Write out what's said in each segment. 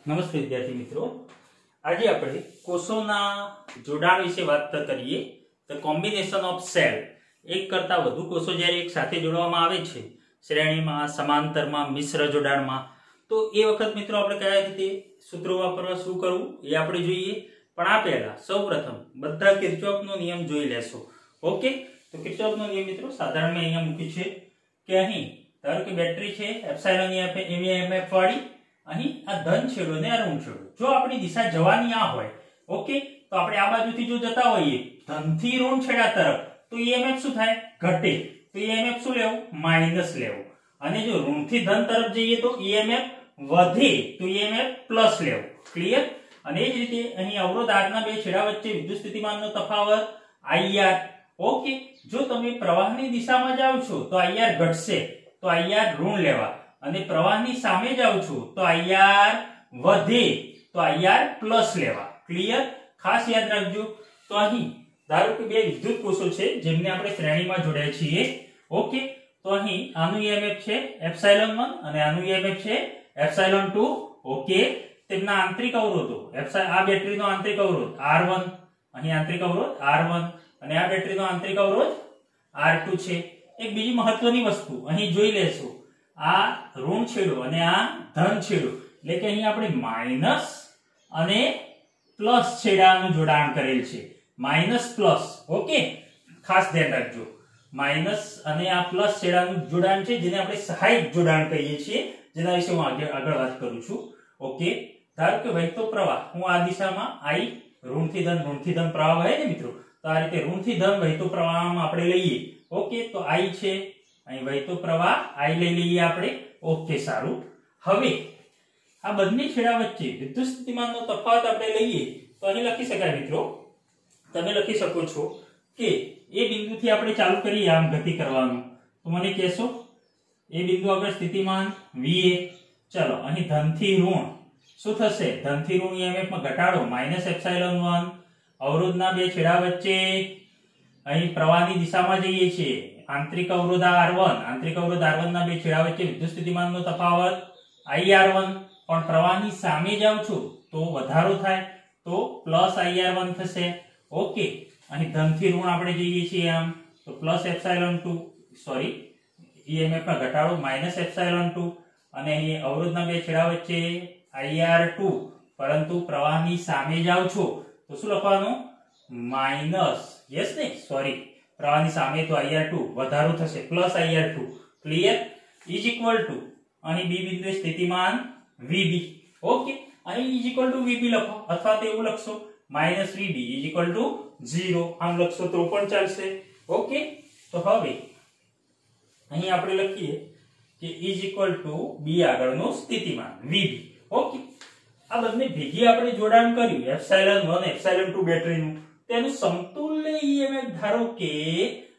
નમસ્તે વિદ્યાર્થી મિત્રો, આજે આપણે કોષોના જોડાણ વિશે વાત કરીએ. The combination of cell. એક કરતા વધુ કોષો જ્યારે એક સાથે જોડવામાં આવે છે શ્રેણીમાં, સમાંતરમાં, મિશ્ર જોડાણમાં, તો એ વખત મિત્રો આપણે કયા રીતે સૂત્રો વાપરવા, શું કરવું એ આપણે જોઈએ. પણ આ પહેલા સૌપ્રથમ બધા કિર્ચોફનો નિયમ જોઈ લેશો. ઓકે, તો કિર્ચોફનો નિયમ મિત્રો સાધારણ મેં અહીંયા મૂક્યું છે કે અહીં ધારો કે બેટરી છે એપ્સિલોન એમએફ વાળી, અહીં આ ધન છેડો ને આ ઋણ છેડો. જો આપણી દિશા જવાની આ હોય, ઓકે, તો આપણે આ બાજુથી જો જતા હોઈએ ધનથી ઋણ છેડા તરફ, તો ઈએમએફ શું થાય? ઘટે. તો ઈએમએફ શું લેવું? માઈનસ લેવું. અને જો ઋણથી ધન તરફ જઈએ તો ઈએમએફ વધે, તો ઈએમએફ પ્લસ લેવું. ક્લિયર? અને એ જ રીતે અહીં અવરોધ R ના બે છેડા વચ્ચે વિદ્યુત સ્થિતિમાનનો તફાવત IR. ઓકે, જો તમે પ્રવાહની દિશામાં જાવ છો તો IR ઘટશે, તો IR ઋણ લેવા. અને પ્રવાહની સામે જાવ છો તો IR વધે, તો IR પ્લસ લેવા. ક્લિયર? ખાસ યાદ રાખજો. તો અહીં ધારો કે બે વિદ્યુત કોષો છે જેમને આપણે શ્રેણીમાં જોડ્યા છીએ. ઓકે, તો અહીં આનું EMF છે ε1 અને આનું EMF છે ε2. ઓકે, તેમના આંતરિક અવરોધો, આ બેટરીનો આંતરિક અવરોધ R1, અહીં આંતરિક અવરોધ R1, અને આ બેટરીનો આંતરિક અવરોધ R2 છે. એક બીજી મહત્વની વસ્તુ અહીં જોઈ લેશો, આ ઋણ છેડો અને આ ધન છેડો, એટલે કે અહીં આપણે માઈનસ અને પ્લસ છેડાનું જોડાણ કરેલ છે. Minus plus. ઓકે, ખાસ ધ્યાન રાખજો. માઈનસ અને આ પ્લસ છેડાનું જોડાણ છે જેને આપણે સહાયક જોડાણ કહીએ છીએ, જેના વિશે હું આગળ વાત કરું છું. ઓકે, ધારો કે વહેતો પ્રવાહ, હું આ દિશામાં I ઋણથી ધન પ્રવાહ વહે ને મિત્રો, તો આ રીતે ઋણથી ધન વહેતો પ્રવાહમાં આપણે લઈએ. ઓકે, તો I છે, અહીં વહેતો પ્રવાહ I લઈ લઈએ આપણે. ઓકે, સારું. હવે આ બંને છેડા વચ્ચે વિદ્યુત સ્થિતિમાનનો તફાવત આપણે લઈએ તો અહીં લખી શકાય મિત્રો, તમે લખી શકો છો કે એ બિંદુથી આપણે ચાલુ કરીએ આમ ગતિ કરવાનું, તો મને કહેશો એ બિંદુ આગળ સ્થિતિમાન VA. ચલો, અહીં ધનથી ઋણ શું થશે? ધનથી ઋણ EMF માં ઘટાડો -ε1. અવરોધના બે છેડા વચ્ચે અહીં પ્રવાહની દિશામાં જઈએ છીએ, આંતરિક અવરોધ R1, આંતરિક અવરોધ R1 ના બે છેડા વચ્ચે વિદ્યુત સ્થિતિમાનનો તફાવત IR1. પણ પ્રવાહની સામે જાવ છો તો વધારો થાય, તો +IR1 થશે. ઓકે, અહીં ધનથી ઋણ આપણે જઈએ છીએ આમ, તો +ε2, સોરી, EMF માં ઘટાડો -ε2, અને અહીં અવરોધના બે છેડા વચ્ચે IR2, પરંતુ પ્રવાહની સામે જાવ છો તો શું લખવાનું? માઈનસ. યસ ને, સોરી, પ્રવાહની સામે તો IR2 વધારો થશે, +IR2. Clear? Is equal two અહીં બી બિંદુએ સ્થિતિમાન VB. ઓકે, અહીં ઇઝ ઇક્વલ ટુ VB લખો, અથવા તો એવું લખશો -VB ઇઝ ઇક્વલ ટુ 0, આમ લખશો તો પણ ચાલશે. ઓકે, તો હવે અહીં આપણે લખીએ કે ઇઝ ઇક્વલ ટુ B આગળનું સ્થિતિમાન VB. ઓકે, આ બંને ભેગી આપણે જોડાણ કર્યું ε1 ε2 બેટરીનું, તેનું સમતુલ્ય EMF ધારો કે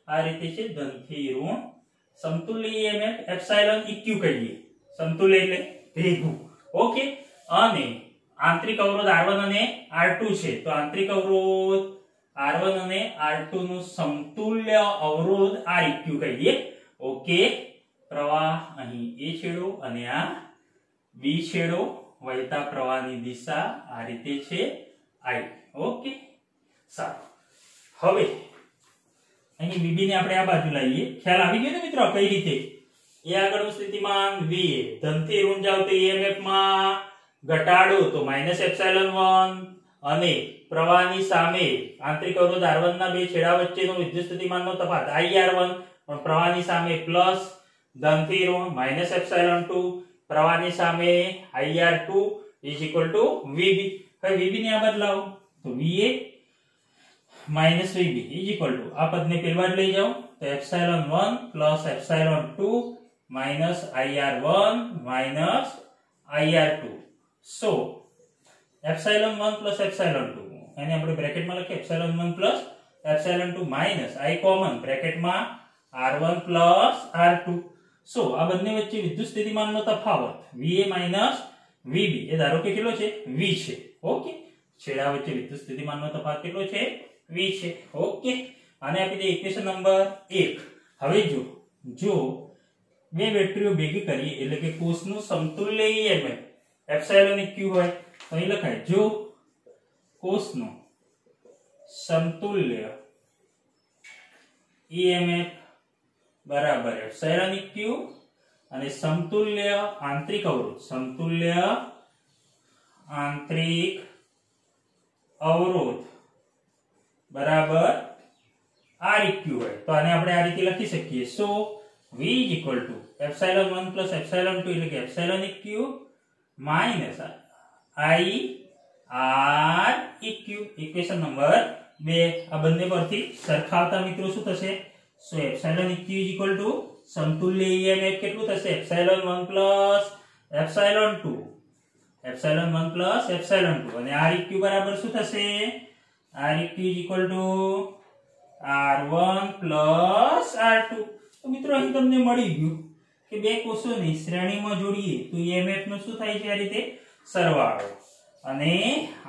આ રીતે છે, ધનથી ઋણ. સમતુલ્ય EMF એપ્સિલોન EQ કહીએ. સમતુલ્ય એટલે ભેગું. ઓકે, અને આંતરિક અવરોધ R1 અને R2 છે, તો આંતરિક અવરોધ R1 અને R2 નું સમતુલ્ય અવરોધ Req કહીએ. ઓકે, પ્રવાહ અહીં A છેડો અને આ B છેડો, વહેતા પ્રવાહની દિશા આ રીતે છે I. ઓકે, સારું. હવે અહીં VB ને આપણે આ બાજુ લાવીએ. ખ્યાલ આવી ગયો ને મિત્રો કઈ રીતે? એ આગળનું સ્થિતિમાન VA, ધનથી ઋણ જાવ તો EMF માં ઘટાડો તો -ε1, અને પ્રવાહની સામે આંતરિક અવરોધ R1 ના બે છેડા વચ્ચેનો વિદ્યુત સ્થિતિમાનનો તફાવત IR1, પણ પ્રવાહની સામે પ્લસ, ધનથી ઋણ -ε2, પ્રવાહની સામે IR2 is equal two VB. હવે VB ને આ બાજુ લાવો તો VA -VB is equal two આ પદને પહેલા જ લઈ જાઓ તો ε1 +ε2 -IR1 -IR2. સો ε1 +ε2, એને આપણે બ્રેકેટમાં લખીએ ε1 +ε2 માઈનસ I કોમન બ્રેકેટમાં R1 +R2. સો આ બંને વચ્ચે વિદ્યુત સ્થિતિમાનનો તફાવત VA -VB એ ધારો કે કેટલો છે? V છે. ઓકે, છેડા વચ્ચે વિદ્યુત સ્થિતિમાનનો તફાવત કેટલો છે? V છે. ઓકે, આને આપી દે ઇક્વેશન નંબર 1. હવે જો બે બેટરીઓ ભેગી કરીએ એટલે કે કોષનું સમતુલ્ય EMF એપ્સિલોન ઇક્યુ હોય તો અહીં લખાય જો કોષનો સમતુલ્ય EMF બરાબર એપ્સિલોન ઇક્યુ અને સમતુલ્ય આંતરિક અવરોધ બરાબર Req હોય તો આને આપણે આ રીતે લખી શકીએ સો V is equal to epsilon 1 plus epsilon 2 એટલે કે epsilon eq minus I Req equation number 2 આ બંને પરથી સરખાવતા મિત્રો શું થશે સો epsilon eq is equal to સમતુલ્ય EMF કેટલું થશે epsilon 1 plus epsilon 2 epsilon 1 plus epsilon 2 અને Req બરાબર શું થશે Req is equal to R1 plus R2 તો મિત્રો અહીં તમને મળી ગયું કે બે કોષોને શ્રેણીમાં જોડીએ તો EMF નો શું થાય છે આ રીતે સરવાળો અને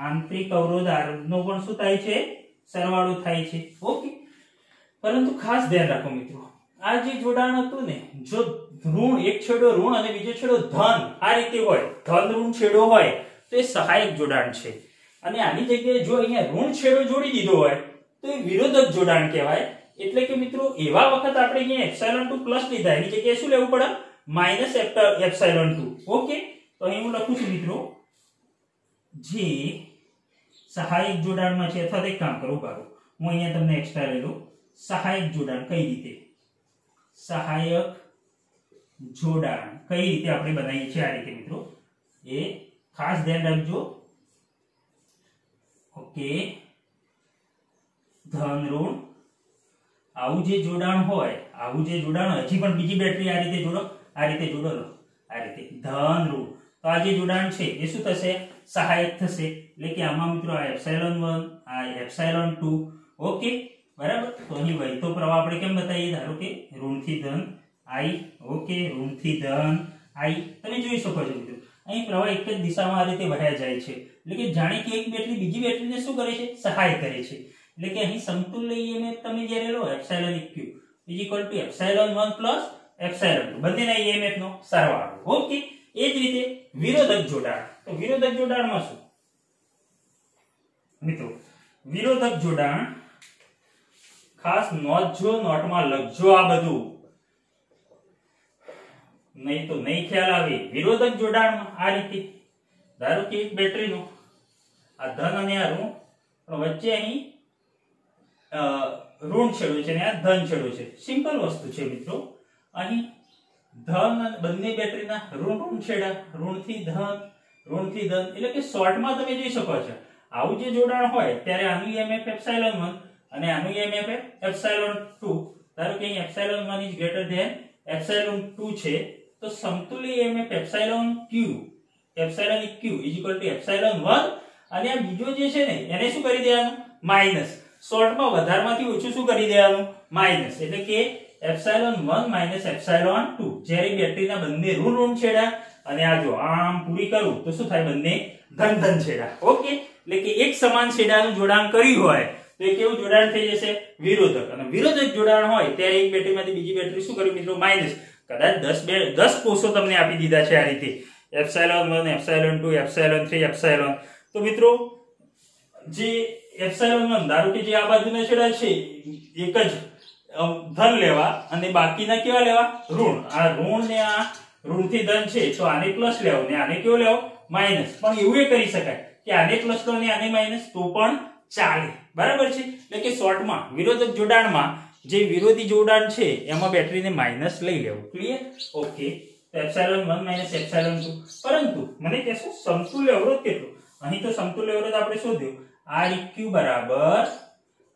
આંતરિક અવરોધ R નો પણ શું થાય છે સરવાળો થાય છે ઓકે પરંતુ ખાસ ધ્યાન રાખો મિત્રો આ જે જોડાણ હતું ને જો ઋણ એક છેડો ઋણ અને બીજો છેડો ધન આ રીતે હોય ધન ઋણ છેડો હોય તો એ સહાયક જોડાણ છે અને આની જગ્યાએ જો અહીંયા ઋણ છેડો જોડી દીધો હોય તો એ વિરોધક જોડાણ કહેવાય એટલે કે મિત્રો એવા વખત આપણે અહીંયા એપ્સિલોન 2 પ્લસ લીધા એની જગ્યાએ શું લેવું પડે માઈનસ એપ્સિલોન 2 ઓકે તો અહીં હું લખું છું મિત્રો જે સહાયક જોડાણમાં છે અથવા તો એક કામ કરું પાડો હું અહીંયા તમને એક્સ્ટ્રા લઈ લઉં સહાયક જોડાણ કઈ રીતે સહાયક જોડાણ કઈ રીતે આપણે બનાવીએ છીએ આ રીતે મિત્રો એ ખાસ ધ્યાન રાખજો ઓકે ધન ઋણ આવું જે જોડાણ હોય હજી પણ બીજી બેટરી આ રીતે જોડો આ રીતે જોડો લો આ રીતે ધન ઋણ તો આ જે જોડાણ છે એ શું થશે સહાયક થશે એટલે કે આમાં મિત્રો આ એપ્સિલોન 1 આ એપ્સિલોન 2 ઓકે બરાબર તો અહીં વહેતો પ્રવાહ આપણે કેમ બતાવીએ ધારો કે ઋણથી ધન I ઓકે ઋણથી ધન I તમે જોઈ શકો છો મિત્રો અહીં પ્રવાહ એક જ દિશામાં આ રીતે વહ્યા જાય છે એટલે કે જાણે કે એક બેટરી બીજી બેટરીને શું કરે છે સહાય કરે છે એટલે કે અહીં સમતુલ્ય EMF તમે જ્યારે લો epsilon eq = epsilon 1 plus epsilon 2 બંનેના EMF નો સરવાળો ઓકે એ જ રીતે વિરોધક જોડાણ તો વિરોધક જોડાણમાં શું મિત્રો વિરોધક જોડાણ ખાસ નોંધજો નોટમાં લખજો આ બધું નહીં તો નહીં ખ્યાલ આવે વિરોધક જોડાણમાં આ રીતે ધારો કે એક બેટરીનો આ ધન અને આ ઋણ પણ વચ્ચે અહીં ઋણ છેડો છે અને આ ધન છેડો છે સિમ્પલ વસ્તુ છે મિત્રો અહીં ધન બંને બેટરીના ઋણ છેડા ઋણથી ધન એટલે કે શોર્ટમાં તમે જોઈ શકો છો આવું જે જોડાણ હોય ત્યારે આનું EMF એપ્સિલોન 1 અને આનું EMF એપ્સિલોન 2 ધારો કે અહીં epsilon 1 is greater than epsilon 2 છે તો સમતુલ્ય EMF એપ્સિલોન eq = એપ્સિલોન 1 અને આ બીજો જે છે ને એને શું કરી દેવાનું માઈનસ શોર્ટમાં વધારમાંથી ઓછું શું કરી દેવાનું માઈનસ એટલે કે એપ્સિલોન 1 - એપ્સિલોન 2 જ્યારે બેટરીના બંને ઋણ છેડા અને આ જો આમ પૂરી કરું તો શું થાય બંને ધન છેડા ઓકે એટલે કે એક સમાન છેડાનું જોડાણ કર્યું હોય તો એ કેવું જોડાણ થઈ જશે વિરોધક અને વિરોધક જોડાણ હોય ત્યારે એક બેટરીમાંથી બીજી બેટરી શું કર્યું મિત્રો માઈનસ કદાચ 10 કોષો તમને આપી દીધા છે આ રીતે એપ્સિલોન 1 એપ્સિલોન 2 એપ્સિલોન 3 એપ્સિલોન તો મિત્રો જે એપ્સિલોન 1 ધારો કે જે આ બાજુના છેડા છે એક જ ધન લેવા અને બાકીના કેવા લેવા ઋણ આ ઋણ ને આ ઋણથી ધન છે તો આને પ્લસ લેવો ને આને કેવો લેવો માઈનસ પણ એવું એ કરી શકાય કે આને પ્લસ લો ને આને માઈનસ તો પણ ચાલે બરાબર છે એટલે કે શોર્ટમાં વિરોધક જોડાણમાં જે વિરોધી જોડાણ છે એમાં બેટરીને માઈનસ લઈ લેવું ક્લિયર ઓકે તો એપ્સિલોન 1 - એપ્સિલોન 2 પરંતુ મને કહેશો સમતુલ્ય અવરોધ કેટલો અહીં તો સમતુલ્ય અવરોધ આપણે શોધ્યો Req બરાબર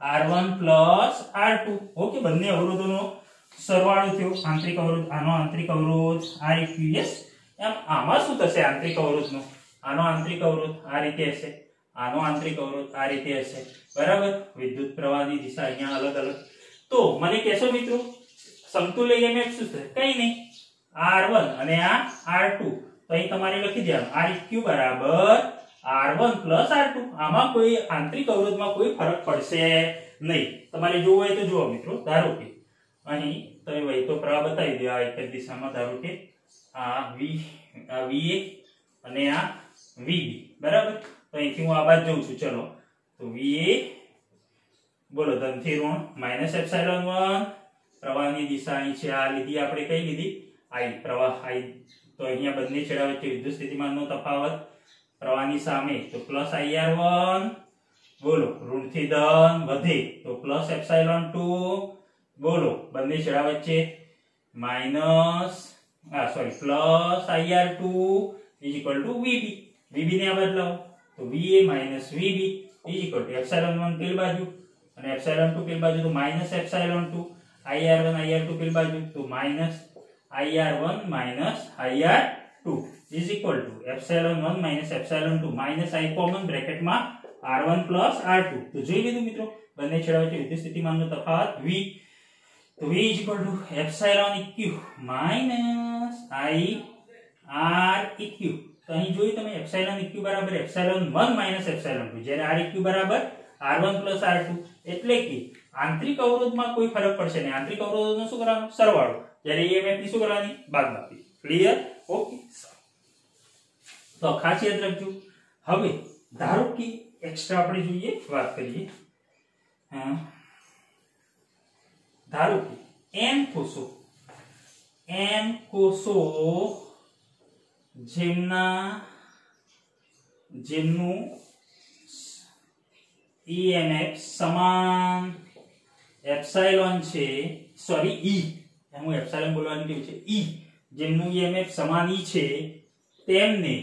R1 plus R2 ઓકે બંને અવરોધોનો સરવાળો થયો આંતરિક અવરોધ આનો આંતરિક અવરોધ Req યસ એમ આમાં શું થશે આંતરિક અવરોધનો આનો આંતરિક અવરોધ આ રીતે હશે આનો આંતરિક અવરોધ આ રીતે હશે બરાબર વિદ્યુત પ્રવાહની દિશા અહીંયા અલગ અલગ તો મને કહેશો મિત્રો સમતુલ્ય EMF શું છે કઈ નહીં R1 અને આ R2 તો અહીં તમારે લખી દેવાનું Req બરાબર R1 plus R2 આમાં કોઈ આંતરિક અવરોધમાં કોઈ ફરક પડશે નહીં તમારે જોવું હોય તો જુઓ મિત્રો ધારો કે અહીં તમે વહેતો પ્રવાહ બતાવી દો આ એક જ દિશામાં ધારો કે આ VA અને આ VB બરાબર. તો અહીંથી હું આ બાજુ જઉં છું. ચલો તો VA બોલો ધનથી ઋણ માઇનસ એપ્સિલોન 1. પ્રવાહની દિશા અહીં છે, આ લીધી આપણે કઈ લીધી I પ્રવાહ I. તો અહીંયા બંને છેડા વચ્ચે વિદ્યુત સ્થિતિમાનનો તફાવત પ્રવાહની સામે તો પ્લસ IR1 બોલો ઋણથી ધન વધે તો પ્લસ એપ્સિલોન 2 બોલો બંને છેડા વચ્ચે minus plus IR2 is equal to VB. VB ને આ બદલાવો તો VA minus VB is equal to epsilon 1 પેલી બાજુ અને એપ્સિલોન 2 પેલી બાજુ તો માઇનસ એપ્સિલોન 2. IR1 IR2 પેલી બાજુ તો minus IR1 minus IR2 is equal to epsilon 1 minus epsilon 2 minus I common બ્રેકેટમાં R1 plus R2. તો જોઈ લીધું મિત્રો બંને છેડા વચ્ચે વિદ્યુત સ્થિતિમાનનો તફાવત V. તો V is equal to epsilon EQ minus I REQ. તો અહીં જોયું તમે એપ્સિલોન EQ બરાબર એપ્સિલોન 1 minus એપ્સિલોન 2 જ્યારે REQ બરાબર R1 plus R2 એટલે કે આંતરિક અવરોધમાં કોઈ ફરક પડશે નહીં. આંતરિક અવરોધનો શું કરવાનો સરવાળો, જ્યારે EMF ની શું કરવાની બાદબાકી. ક્લિયર? ઓકે. તો ખાસ યાદ રાખજો. હવે ધારો કે એક્સ્ટ્રા આપણે જોઈએ વાત કરીએ. ધારો કે n કોષો જેમનું EMF સમાન એપ્સિલોન છે, સોરી E, હું એપ્સિલોન બોલવાની ટેવ છે, E જેમનું EMF સમાન E છે તેમને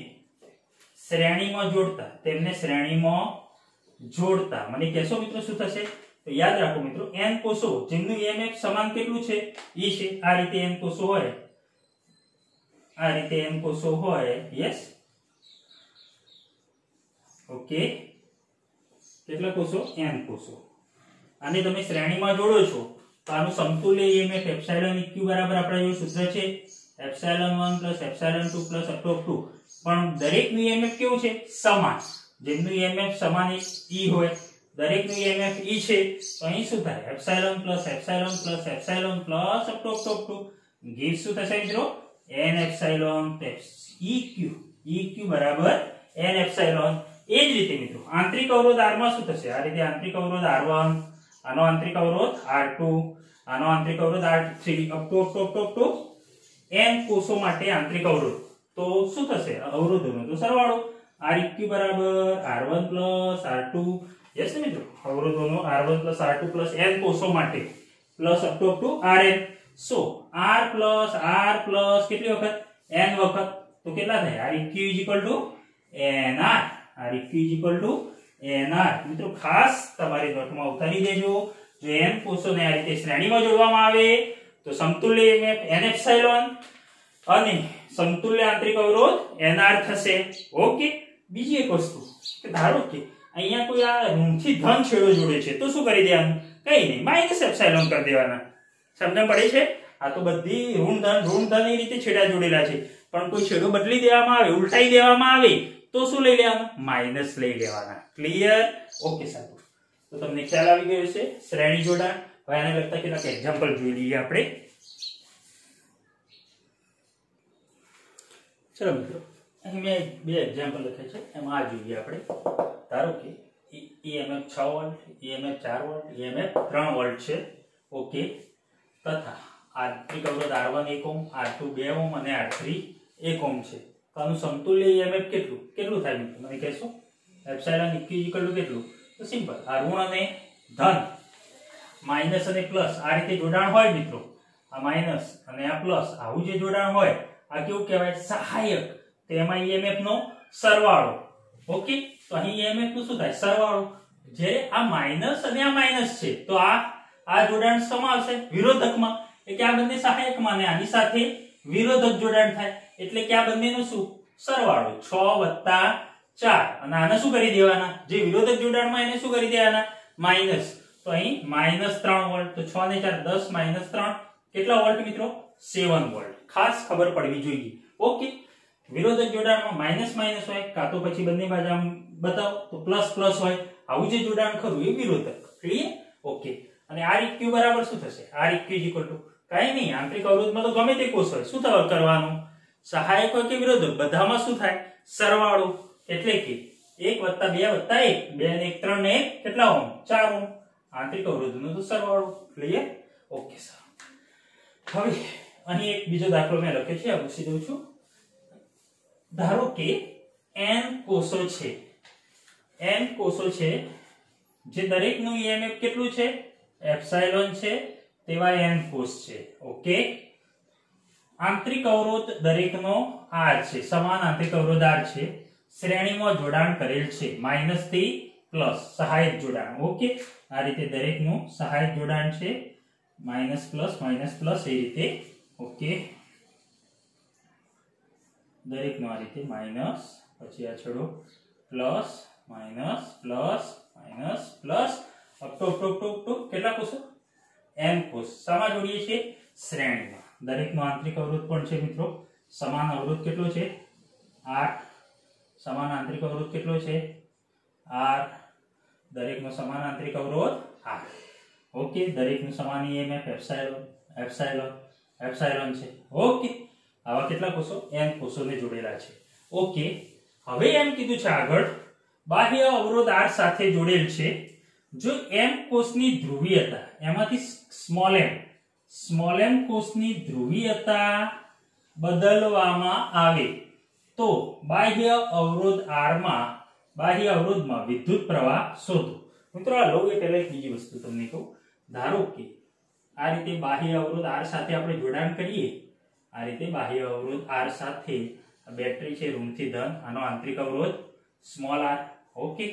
શ્રેણીમાં જોડતા મને કહેશો મિત્રો શું થશે? તો યાદ રાખો મિત્રો n કોષો જેમનું EMF સમાન કેટલું છે E છે. આ રીતે n કોષો હોય યસ ઓકે. કેટલા કોષો? n કોષો. આને તમે શ્રેણીમાં જોડો છો તો આનું સમતુલ્ય EMF એપ્સિલોન EQ બરાબર આપણા જેવું સૂત્ર છે epsilon 1 plus epsilon 2 plus up to 2. પણ દરેકનું EMF કેવું છે? સમાન. જેમનું EMF સમાન E હોય દરેકનું EMF E છે તો અહીં શું થાય? Epsilon plus epsilon plus epsilon plus up to 2 give શું થશે મિત્રો? n એપ્સિલોન EQ બરાબર n એપ્સિલોન. એ જ રીતે મિત્રો આંતરિક અવરોધ R માં શું થશે? આ રીતે આંતરિક અવરોધ R1, આનો આંતરિક અવરોધ R2, આનો આંતરિક અવરોધ R3 અપ ટુ n કોષો માટે આંતરિક અવરોધ. તો શું થશે? અવરોધોનો તો સરવાળો REQ બરાબર R1 plus R2 યસ મિત્રો અવરોધોનો R1 plus R2 plus n કોષો માટે plus up to Rn. So R plus કેટલી વખત? n વખત. તો કેટલા થાય? REQ is equal to NR. REQ is equal to NR. મિત્રો ખાસ તમારી નોટમાં ઉતારી દેજો. જો n કોષોને આ રીતે શ્રેણીમાં જોડવામાં આવે તો સમતુલ્ય EMF n એપ્સિલોન અને સમતુલ્ય આંતરિક અવરોધ NR થશે. ઓકે. બીજી એક વસ્તુ કે ધારો કે અહીંયા કોઈ આ ઋણથી ધન છેડો જોડે છે તો શું કરી દેવાનું? કઈ નહીં, માઇનસ એપ્સિલોન કરી દેવાના. સમજણ પડે છે? આ તો બધી ઋણ ધન એ રીતે છેડા જોડેલા છે, પણ કોઈ છેડો બદલી દેવામાં આવે, ઉલટાઈ દેવામાં આવે તો શું લઈ લેવાનું? માઇનસ લઈ લેવાના. ક્લિયર? ઓકે સાહેબ. તો તમને ખ્યાલ આવી ગયો છે શ્રેણી જોડાણ. હવે આને લગતા કેટલાક એક્ઝામ્પલ જોઈ લઈએ આપણે. ચલો મિત્રો અહીં મેં બે એક્ઝામ્પલ લખ્યા છે, એમાં આ જોઈએ આપણે. ધારો કે EMF 6 volt, EMF 4 volt, EMF 3 volt છે. ઓકે. તથા આંતરિક અવરોધ R1 1 ઓહ્મ, R2 2 ઓહ્મ અને R3 1 ઓહ્મ છે. તો આનું સમતુલ્ય EMF કેટલું થાય મિત્રો? મને કહેશો? એપ્સિલોન EQ કેટલું? તો સિમ્પલ, આ ઋણ અને ધન, માઇનસ અને પ્લસ આ રીતે જોડાણ હોય મિત્રો, આ માઇનસ અને આ પ્લસ આવું જે જોડાણ હોય આ કેવું કહેવાય? સહાયક. તો એમાં EMF નો સરવાળો. ઓકે. તો અહીં EMF નું શું થાય? સરવાળો. જે આ માઇનસ અને આ માઇનસ છે તો આ જોડાણ સમાવશે વિરોધકમાં, એટલે આ બંને સહાયકમાં અને આની સાથે વિરોધક જોડાણ થાય એટલે કે આ બંનેનો શું? સરવાળો. 6 + 4 અને આને શું કરી દેવાના? જે વિરોધક જોડાણમાં એને શું કરી દેવાના? માઇનસ. તો અહીં -3 વોલ્ટ. તો 6 ને 4 10 -3 કેટલા વોલ્ટ મિત્રો? 7 વોલ્ટ. ખાસ ખબર પડવી જોઈએ. ઓકે. વિરોધક જોડાણમાં માઇનસ માઇનસ હોય કાં તો પછી બંને બાજુ આમ બતાવો તો પ્લસ પ્લસ હોય. આવું જે જોડાણ ખરું એ વિરોધક. ક્લિયર? ઓકે. અને REQ બરાબર શું થશે? REQ કાઈ નહીં, આંતરિક અવરોધમાં તો ગમે તે કોષ હોય શું કરવાનું? સહાયક હોય કે વિરોધક, બધામાં શું થાય? સરવાળો એટલે કે 1 + 2 + 1 2 ને 1 3 ને 1 કેટલા ઓહમ 4 ઓહમ આંતરિક અવરોધનો તો સરવાળો ક્લિયર ઓકે સર હવે અહીં એક બીજો દાખલો મેં લખ્યો છે આ પૂછી દઉં છું ધારો કે n કોષો છે જે દરેકનું EMF કેટલું છે એપ્સિલોન છે તેવા n કોષ છે ઓકે આંતરિક અવરોધ દરેકનો r છે સમાન આંતરિક અવરોધ r છે શ્રેણીમાં જોડાણ કરેલ છે માઈનસ થી પ્લસ સહાયક જોડાણ ઓકે આ રીતે દરેકનું સહાયક જોડાણ છે માઈનસ પ્લસ એ રીતે ઓકે દરેકનું આ રીતે માઈનસ પછી આ છોડો plus minus plus minus plus up to કેટલા કોષો n કોષ સામા જોડીએ છીએ શ્રેણીમાં દરેકનો આંતરિક અવરોધ પણ છે મિત્રો સમાન અવરોધ કેટલો છે r સમાન આંતરિક અવરોધ કેટલો છે r દરેકનો સમાન આંતરિક અવરોધ r ઓકે દરેકનું સમાન EMF એપ્સિલોન છે ઓકે આવા કેટલા કોષો n કોષોને જોડેલા છે ઓકે હવે એમ કીધું છે આગળ બાહ્ય અવરોધ r સાથે જોડેલ છે જો m કોષની ધ્રુવીયતા એમાંથી સ્મોલ m કોષની ધ્રુવીયતા બદલવામાં આવે તો બાહ્ય અવરોધમાં વિદ્યુત પ્રવાહ શોધો મિત્રો આ લો એ પહેલા એક બીજી વસ્તુ તમને કહું ધારો કે આ રીતે બાહ્ય અવરોધ r સાથે આપણે જોડાણ કરીએ આ રીતે બાહ્ય અવરોધ r સાથે બેટરી છે ઋણથી ધન આનો આંતરિક અવરોધ સ્મોલ r ઓકે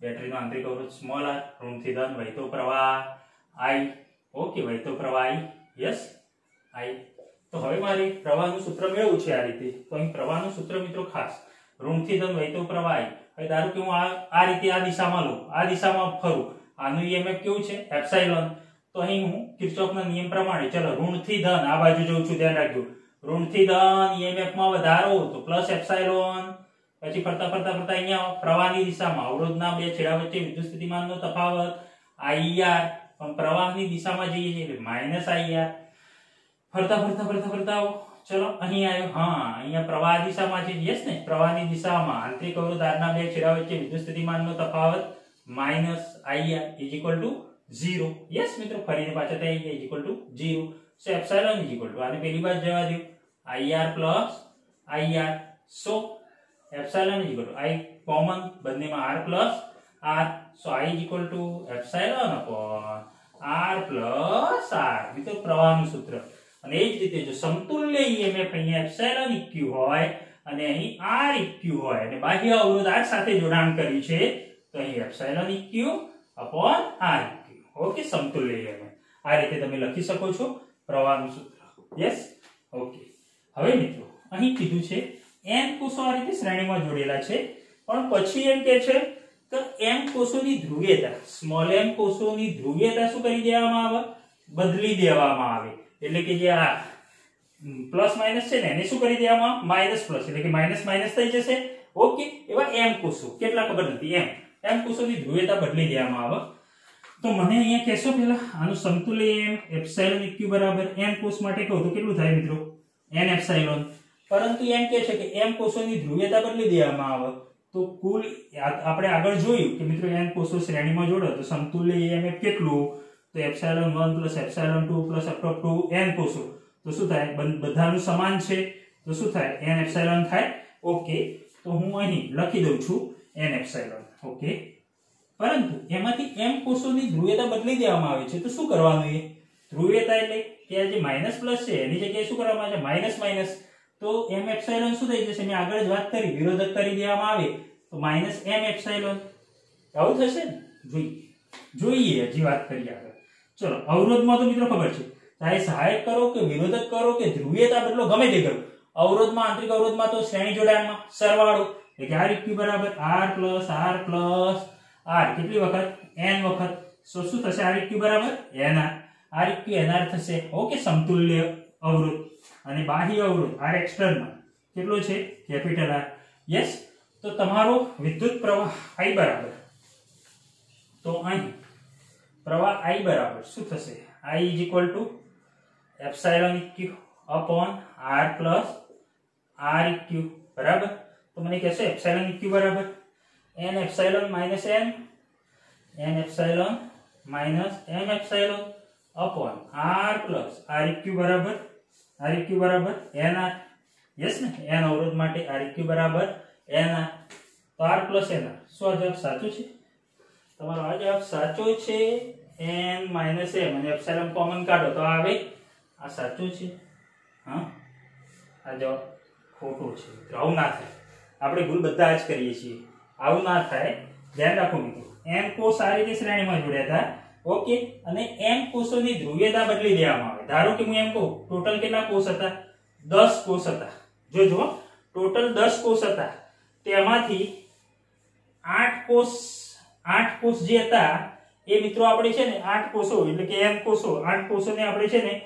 બેટરીનો આંતરિક અવરોધ સ્મોલ r ઋણથી ધન વહેતો પ્રવાહ I ઓકે વહેતો પ્રવાહ I યસ I તો હવે મારે પ્રવાહનું સૂત્ર મેળવવું છે આ રીતે તો અહીં પ્રવાહનું સૂત્ર મિત્રો ખાસ ઋણથી ધન વહેતો પ્રવાહ I હવે ધારો કે હું આ રીતે આ દિશામાં લઉં આ દિશામાં ફરું આનું EMF કેવું છે એપ્સિલોન તો અહીં હું કિર્ચોફના નિયમ પ્રમાણે ચલો ઋણથી ધન આ બાજુ જઉં છું ધ્યાન રાખજો ઋણથી ધન EMF માં વધારો તો પ્લસ એપ્સિલોન પછી ફરતા અહીંયા પ્રવાહની દિશામાં અવરોધના બે છેડા વચ્ચે વિદ્યુત સ્થિતિમાનનો તફાવત IR પણ પ્રવાહની દિશામાં જઈએ છીએ એટલે માઈનસ IR ફરતા આવો ચલો અહીં આવ્યો હા અહીંયા પ્રવાહ દિશામાં છે યસ ને પ્રવાહની દિશામાં આંતરિક અવરોધ r ના બે છેડા વચ્ચે વિદ્યુત સ્થિતિમાનનો તફાવત માઈનસ IR = 0 યસ મિત્રો ફરીને પાછા થઈ ગયા = 0 સો એપ્સિલોન આને પેલી બાજુ જવા દો IR so epsilon I common બંનેમાં r so I = epsilon upon r મિત્રો પ્રવાહનું સૂત્ર અને એ જ રીતે જો સમતુલ્ય EMF અહીંયા એપ્સિલોન eq હોય અને અહીં r eq હોય અને બાહ્ય અવરોધ r સાથે જોડાણ કર્યું છે તો અહીં epsilon eq upon r eq okay સમતુલ્ય EMF આ રીતે તમે લખી શકો છો પ્રવાહનું સૂત્ર યસ ઓકે હવે મિત્રો અહીં કીધું છે n કોષો આ રીતે શ્રેણીમાં જોડેલા છે પણ પછી એમ કે છે તો m કોષોની ધ્રુવીયતા સ્મોલ m કોષોની ધ્રુવીયતા શું કરી દેવામાં આવે બદલી દેવામાં આવે એટલે કે જે આ પ્લસ માઈનસ છે ને એને શું કરી દેવામાં માઈનસ પ્લસ એટલે કે માઈનસ માઈનસ થઈ જશે ઓકે એવા m કોષો કેટલા ખબર નથી m કોષોની ધ્રુવીયતા બદલી દેવામાં આવે તો મને અહીંયા કહેશો પહેલા આનું સમતુલ્ય m એપ્સિલોન eq બરાબર n કોષ માટે કહું તો કેટલું થાય મિત્રો n એપ્સિલોન પરંતુ એમ કહે છે કે m કોષોની ધ્રુવીયતા બદલી દેવામાં આવે તો કુલ આપણે આગળ જોયું કે મિત્રો n કોષો શ્રેણીમાં જોડો તો સમતુલ્ય EMF કેટલું તો epsilon 1 + epsilon 2 + up to n કોષો તો શું થાય બધાનું સમાન છે તો શું થાય n એપ્સિલોન થાય ઓકે તો હું અહીં લખી દઉં છું n એપ્સિલોન ઓકે પરંતુ એમાંથી m કોષોની ધ્રુવીયતા બદલી દેવામાં આવે છે તો શું કરવાનું એ ધ્રુવીયતા એટલે કે આ જે માઈનસ પ્લસ છે એની જગ્યાએ શું કરવામાં આવે છે માઈનસ માઈનસ તો m એપ્સિલોન શું થઈ જશે મેં આગળ જ વાત કરી વિરોધક કરી દેવામાં આવે તો માઈનસ m એપ્સિલોન આવું થશે ને જોઈએ હજી વાત કરીએ આગળ ચલો અવરોધમાં તો મિત્રો ખબર છે ચાહે સહાયક કરો કે વિરોધક કરો કે ધ્રુવીયતા બદલો ગમે તે કરો અવરોધમાં આંતરિક અવરોધમાં તો શ્રેણી જોડાણમાં સરવાળો એટલે r eq બરાબર r કેટલી વખત n વખત શું થશે r eq બરાબર nr r eq nr થશે ઓકે સમતુલ્ય અવરોધ અને બાહ્ય અવરોધ r એક્સટર્નલ કેટલો છે કેપિટલ R યસ તો તમારો વિદ્યુત પ્રવાહ I બરાબર તો અહીં પ્રવાહ I બરાબર શું થશે I epsilon eq upon r eq બરાબર તો તો મને કહેશે એપ્સિલોન ઇક્યુ બરાબર n epsilon minus m n epsilon minus m epsilon upon r plus r इक्यू बराबर n r यस ने n अवरोध માટે r इक्यू बराबर n r तो r प्लस n r શું આ જવાબ સાચો છે તમારો આ જવાબ સાચો છે n માઈનસ m અને એપ્સિલોન કોમન કાઢો તો આવે આ સાચું છે હા આ જવાબ ખોટો છે મિત્રો આવું ના થાય આપણે ભૂલ બધા જ કરીએ છીએ આવું ના થાય ધ્યાન રાખો મિત્રો n કોષ આ રીતે શ્રેણીમાં જોડ્યા હતા ओके અને m કોષોની ધ્રુવીયતા બદલી દેવામાં આવે ધારો કે હું એમ કહું ટોટલ કેટલા કોષ હતા 10 કોષ હતા જો ટોટલ 10 કોષ હતા તેમાંથી 8 કોષ જે હતા એ મિત્રો આપણે છે ને 8 કોષો એટલે કે m કોષો 8 કોષોને આપણે છે ને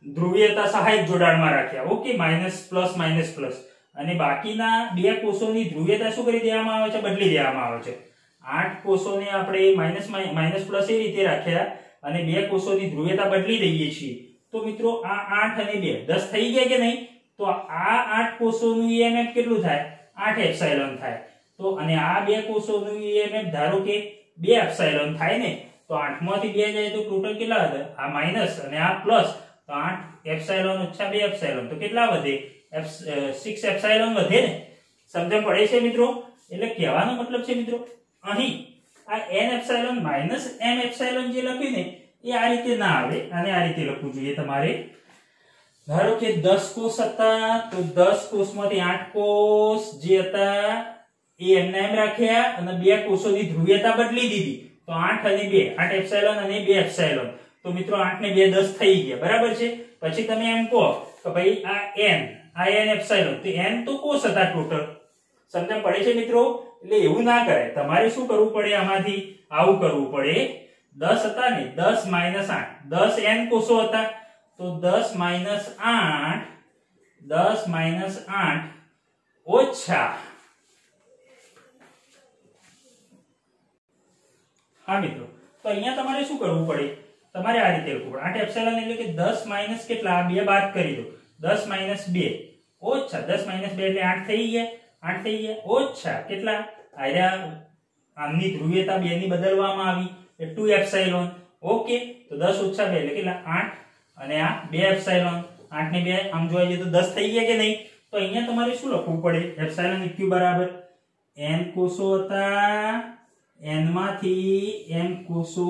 ધ્રુવીયતા સહાયક જોડાણમાં રાખ્યા ઓકે માઈનસ પ્લસ અને બાકીના બે કોષોની ધ્રુવીયતા શું કરી દેવામાં આવે છે બદલી દેવામાં આવે છે 8 કોષોને આપણે માઈનસ પ્લસ એ રીતે રાખ્યા અને બે કોષોની ધ્રુવીયતા બદલી દઈએ છીએ તો મિત્રો આ 8 અને 2 10 થઈ ગયા કે નહીં તો આ 8 કોષોનું EMF કેટલું થાય 8 એપ્સિલોન થાય તો અને આ બે કોષોનું EMF ધારો કે 2 એપ્સિલોન થાય ને તો 8 માંથી 2 જાય તો ટોટલ કેટલા હતા આ માઈનસ અને આ પ્લસ તો 8 એપ્સિલોન ઓછા 2 એપ્સિલોન તો કેટલા વધે 6 એપ્સિલોન વધે ને સમજણ પડે છે મિત્રો એટલે કહેવાનો મતલબ છે મિત્રો અહીં આ n epsilon minus m epsilon જે લખ્યું ને એ આ રીતે ના આવે અને આ રીતે લખવું જોઈએ તમારે ધારો કે 10 કોષ હતા તો 10 કોષમાંથી 8 કોષ જે હતા એ એમના એમ રાખ્યા અને બે કોષોની ધ્રુવીયતા બદલી દીધી તો 8 અને 2 8 એપ્સિલોન અને 2 એપ્સિલોન તો મિત્રો 8 ને 2 10 થઈ ગયા બરાબર છે પછી તમે એમ કહો કે ભાઈ આ n એપ્સિલોન તો n તો કોષ હતા ટોટલ સમજણ પડે છે મિત્રો એટલે એવું ના કરે તમારે શું કરવું પડે આમાંથી આવું કરવું પડે 10 હતા ને 10 8 10 n કોષો હતા તો 10 8 ઓછા હા મિત્રો તો અહીંયા તમારે શું કરવું પડે તમારે આ રીતે લખવું પડે 8 એપ્સિલોન એટલે કે 10 માઈનસ કેટલા બે બાદ કરી દો 10 માઈનસ 2 ઓછા 10 માઈનસ 2 એટલે 8 થઈ ગયા ઓછા કેટલા આયા આમની ધ્રુવીયતા 2 ની બદલવામાં આવી એટલે 2 એપ્સિલોન ઓકે તો 10 ઓછા 2 એટલે કેટલા 8 અને આ 2 એપ્સિલોન 8 ને 2 આમ જોવા જઈએ તો 10 થઈ ગયા કે નહીં તો અહીંયા તમારે શું લખવું પડે એપ્સિલોન ઇક્યુ બરાબર n કોષો હતા n માંથી m કોષો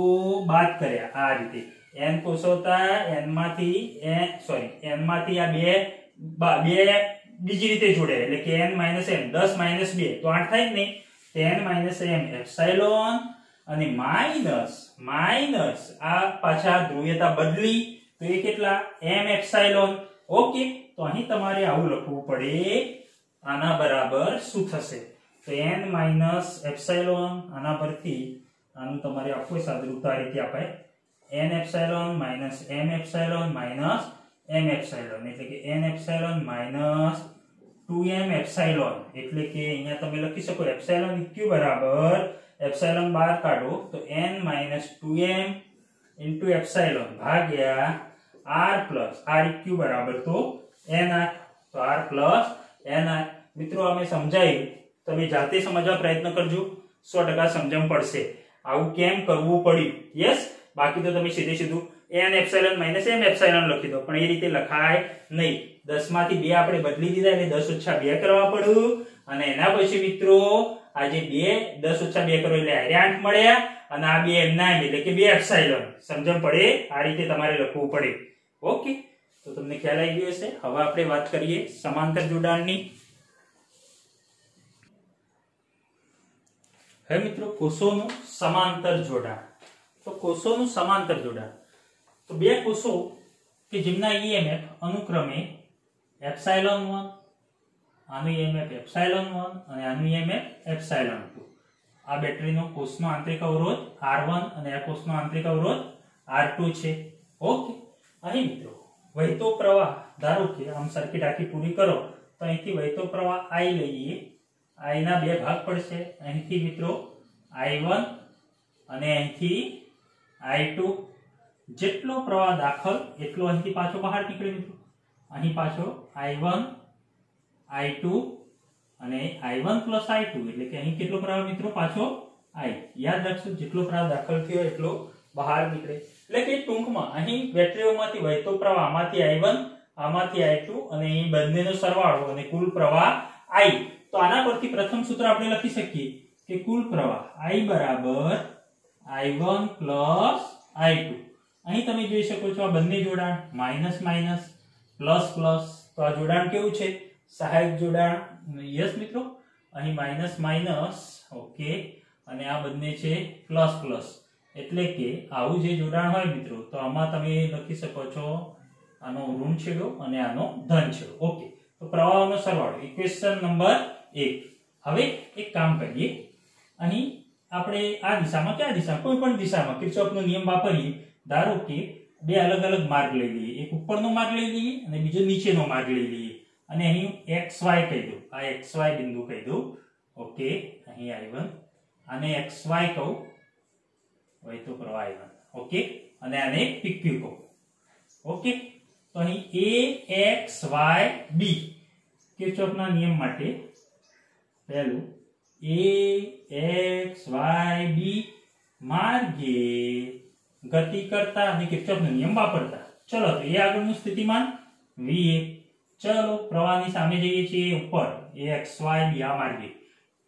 બાદ કર્યા આ રીતે n કોષો હતા n માંથી આ બે બીજી રીતે જોડે એટલે કે n - m 10 - 2 તો 8 થાય જ નહીં 10 - m એપ્સિલોન અને માઈનસ આ પાછા ધ્રુવીયતા બદલી તો એ કેટલા m એપ્સિલોન ઓકે તો અહીં તમારે આવું લખવું પડે આના બરાબર શું થશે તો n - એપ્સિલોન આના પરથી આનું તમારે આખું સાદુરૂપ આ રીતે અપાય n epsilon - m epsilon minus m epsilon એટલે કે n epsilon minus 2m epsilon એટલે કે અહીંયા તમે લખી શકો એપ્સિલોન ઇક્યુ બરાબર એપ્સિલોન બહાર કાઢો તો n - 2m એપ્સિલોન ભાગ્યા r પ્લસ r ઇક્યુ બરાબર તો nr તો r પ્લસ nr મિત્રો અમે સમજાયું તમે જાતે સમજવા પ્રયત્ન કરજો 100% સમજણ પડશે આવું કેમ કરવું પડ્યું યસ બાકી તો તમે સીધું n એપ્સિલોન - m એપ્સિલોન લખી દો પણ એ રીતે લખાય નહીં 10 માંથી 2 આપણે બદલી દીધા એટલે 10 ઓછા 2 કરવા પડ્યું અને એના પછી મિત્રો આ જે 10 ઓછા 2 કરો એટલે 8 મળ્યા અને આ બે એમના એમ એટલે કે 2 એપ્સિલોન સમજણ પડે આ રીતે તમારે લખવું પડે ઓકે તો તમને ખ્યાલ આવી ગયો હશે હવે આપણે વાત કરીએ સમાંતર જોડાણની હવે મિત્રો કોષોનું સમાંતર જોડાણ તો કોષોનું સમાંતર જોડાણ તો બે કોષો કે જેમના EMF અનુક્રમે એપ્સિલોન 1 આનું EMF એપ્સિલોન 1 અને આનું EMF એપ્સિલોન 2 આ બેટરીનો કોષનો આંતરિક અવરોધ R1 અને આ કોષનો આંતરિક અવરોધ R2 છે ઓકે અહીં મિત્રો વહેતો પ્રવાહ ધારો કે આમ સર્કિટ આખી પૂરી કરો તો અહીંથી વહેતો પ્રવાહ I લઈએ I ના બે ભાગ પડશે અહીંથી મિત્રો I1 અને અહીંથી I2 જેટલો પ્રવાહ દાખલ એટલો અહીંથી પાછો બહાર નીકળે મિત્રો અહીં પાછો I1 I2 અને i1 પ્લસ i2 એટલે કે અહીં કેટલો પ્રવાહ મિત્રો પાછો i. યાદ રાખજો જેટલો પ્રવાહ દાખલ થયો એટલો બહાર નીકળે. એટલે કે ટૂંકમાં અહીં બેટરીઓમાંથી વહેતો પ્રવાહ આમાંથી i1 આમાંથી i2 અને અહીં બંનેનો સરવાળો અને કુલ પ્રવાહ i. તો આના પરથી પ્રથમ સૂત્ર આપણે લખી શકીએ કે કુલ પ્રવાહ i બરાબર i1 પ્લસ i2. અહીં તમે જોઈ શકો છો આ બંને જોડાણ માઈનસ માઈનસ પ્લસ પ્લસ. તો આ જોડાણ કેવું છે? સહાયક જોડાણ. યસ મિત્રો, અહીં માઈનસ માઈનસ ઓકે અને આ બંને છે પ્લસ પ્લસ. એટલે કે આવું જે જોડાણ હોય મિત્રો તો આમાં તમે લખી શકો છો આનો ઋણ છેડો અને આનો ધન છેડો. ઓકે, તો પ્રવાહોનો સરવાળો ઇક્વેશન નંબર 1. હવે એક કામ કરીએ, અહીં આપણે આ દિશામાં કયા દિશામાં કોઈ પણ દિશામાં કિર્ચોફનો નિયમ વાપરીએ. ધારો કે બે અલગ અલગ માર્ગ લઈ લઈએ, એક ઉપરનો માર્ગ લઈ લઈએ અને બીજો નીચેનો માર્ગ લઈ લઈએ અને અહીં xy કહી દઉં, આ xy બિંદુ કહી દઉં. ઓકે, અહીં i1 આને xy કહું વહેતો પ્રવાહ i1. ઓકે, અને આને pq કહું. ઓકે, તો અહીં a x y b કિર્ચોફના નિયમ માટે પહેલું a x y b માર્ગે ગતિ કરતા અને કિર્ચોફનો નિયમ વાપરતા. ચલો તો એ આગળનું સ્થિતિમાન va. ચલો પ્રવાહની સામે જઈએ છીએ ઉપર axy b આ માર્ગે.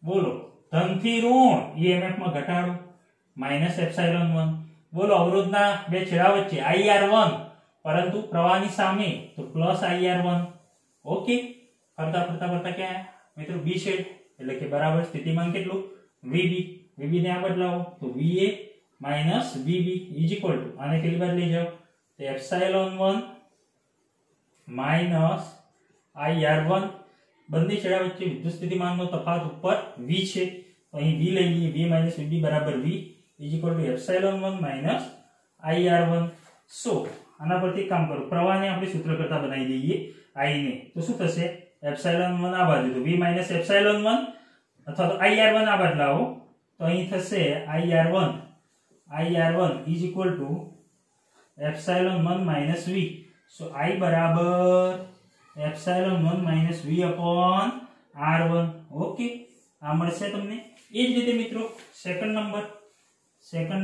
બોલો ધનથી ઋણ emf માં ઘટાડો માઈનસ એપ્સિલોન 1. બોલો અવરોધના બે છેડા વચ્ચે ir1 પરંતુ પ્રવાહની સામે તો પ્લસ ir1. ઓકે, ફરતા ફરતા ફરતા ક્યાં મિત્રો b છેડ એટલે કે બરાબર સ્થિતિમાન કેટલું vb. vb ને આ બદલાવો તો va minus vb is equal two આને પેલી બાજુ લઈ જાઓ તો એપ્સિલોન 1 માઈનસ ir1. બંને છેડા વચ્ચે વિદ્યુત સ્થિતિમાનનો તફાવત ઉપર v છે તો અહીં v લઈ લઈએ. v માઈનસ vb બરાબર v is equal to epsilon 1 minus ir1. સો આના પરથી કામ કરો, પ્રવાહને આપણે સૂત્ર કરતા બનાવી દઈએ i ને. તો શું થશે? એપ્સિલોન 1 આ બાજુ તો v માઈનસ એપ્સિલોન 1 અથવા તો ir1 આ બદલાવો તો અહીં થશે ir1 is equal to epsilon 1 minus v. So i બરાબર epsilon 1 minus v upon r1. Okay, આ મળશે તમને. એ જ રીતે મિત્રો સેકન્ડ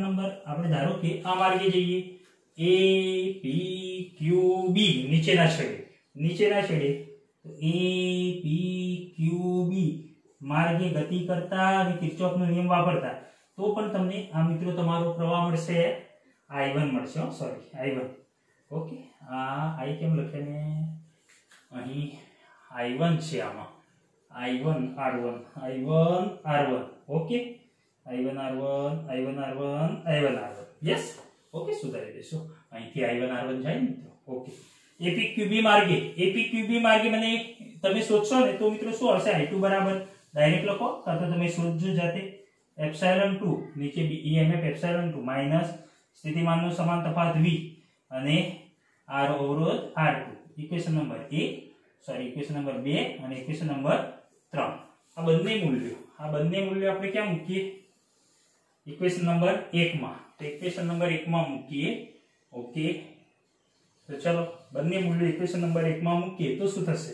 નંબર આપણે ધારો કે આ માર્ગે જઈએ a p q b નીચેના છેડે તો a p q b માર્ગે ગતિ કરતા અને કિર્ચોફનો નિયમ વાપરતા તો પણ તમને આ મિત્રો તમારો પ્રવાહ મળશે i1 મળશે. Sorry i1. ઓકે, આ i કેમ લખે ને અહીં i1 છે, આમાં i1 r1. Okay, i1 r1. Yes. Okay, સુધારી દેશો અહીંથી i1 r1 જાય મિત્રો. ઓકે, apqb માર્ગે મને તમે શોધશો ને તો મિત્રો શું હશે? i2 બરાબર ડાયરેક્ટ લખો કાં તો તમે શોધજો જાતે. એપ્સિલોન 2 નીચે emf એપ્સિલોન 2 માઈનસ સ્થિતિમાનનો સમાન તફાવત v અને r અવરોધ r2. ઇક્વેશન નંબર 2 અને ઇક્વેશન નંબર 3. આ બંને મૂલ્યો આપણે ક્યાં મૂકીએ? ઇક્વેશન નંબર 1 માં. તો ઇક્વેશન નંબર 1 માં મૂકીએ. ઓકે, તો ચલો બંને મૂલ્યો ઇક્વેશન નંબર 1 માં મૂકીએ તો શું થશે?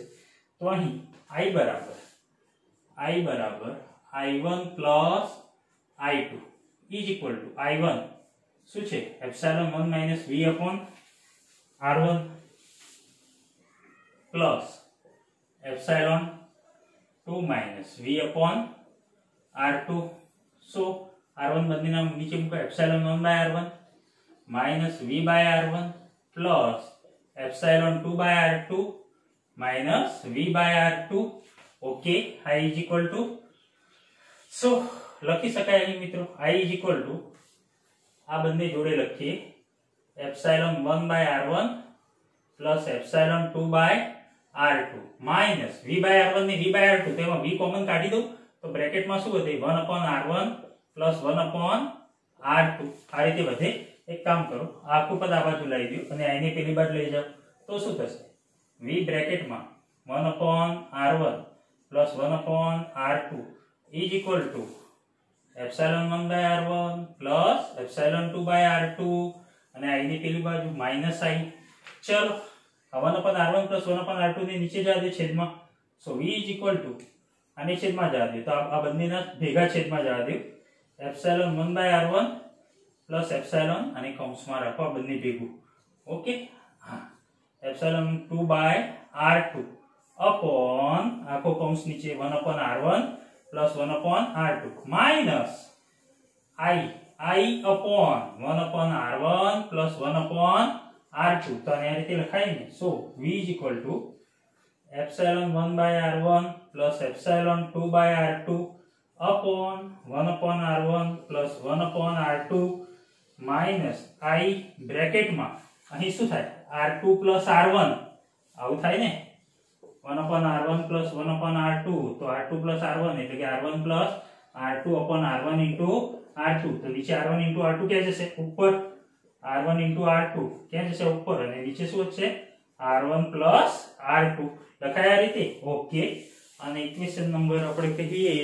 તો અહીં i બરાબર i1 plus i2 is equal two i1 શું છે? Epsilon 1 minus v upon r1 plus epsilon 2 minus v upon r2. So r1 બંનેના નીચે મૂકો epsilon 1 by r1 minus v by r1 plus epsilon 2 by r2 minus v by r2. Okay, i is equal to so લખી શકાય અહીં મિત્રો i is equal two આ બંને જોડે લખીએ epsilon 1 by r1 plus epsilon 2 by r2 minus v by r1 ને v by r2 તેમાં v કોમન કાઢી દઉં તો બ્રેકેટમાં શું વધે? 1 upon r1 plus 1 upon r2. આ રીતે વધે. એક કામ કરો, આખું પદ આ બાજુ લઈ દો અને i ને પેલી બાજુ લઈ જાઓ તો શું થશે? v બ્રેકેટમાં 1 upon r1 plus 1 upon r2 is equal to epsilon 1 by r1 plus epsilon 2 by r2 અને i ની પેલી બાજુ માઈનસ i. ચલો 1 upon r1 plus 1 upon r2 ને નીચે જવા દે છેદમાં. સો v ઇઝ ઇક્વલ ટુ આને છેદમાં જવા દો, તો આ બંનેના ભેગા છેદમાં જવા દો. એપ્સિલોન 1/r1 પ્લસ એપ્સિલોન અને કૌંસમાં રાખો આ બંને ભેગું. ઓકે, હા, એપ્સિલોન 2/r2 અપોન આખો કૌંસ નીચે 1/r1 plus 1/r2 minus i upon 1/r1 plus 1/r2. તો આને આ રીતે લખાય ને. સો v is equal to epsilon 1/r1 plus epsilon 2/r2 upon 1/r1 plus 1/r2 minus i બ્રેકેટમાં અહીં શું થાય r2 plus r1 આવું થાય ને. 1/r1 plus 1/r2 તો r2 plus r1 એટલે કે r1 plus r2 upon r1 into r2. તો નીચે r1 into r2 ક્યાં જશે? ઉપર. r1 into r2 ક્યાં જશે? ઉપર. અને નીચે શું છે? r1 plus r2 લખાય આ રીતે. ઓકે, અને ઇક્વેશન નંબર આપણે કહીએ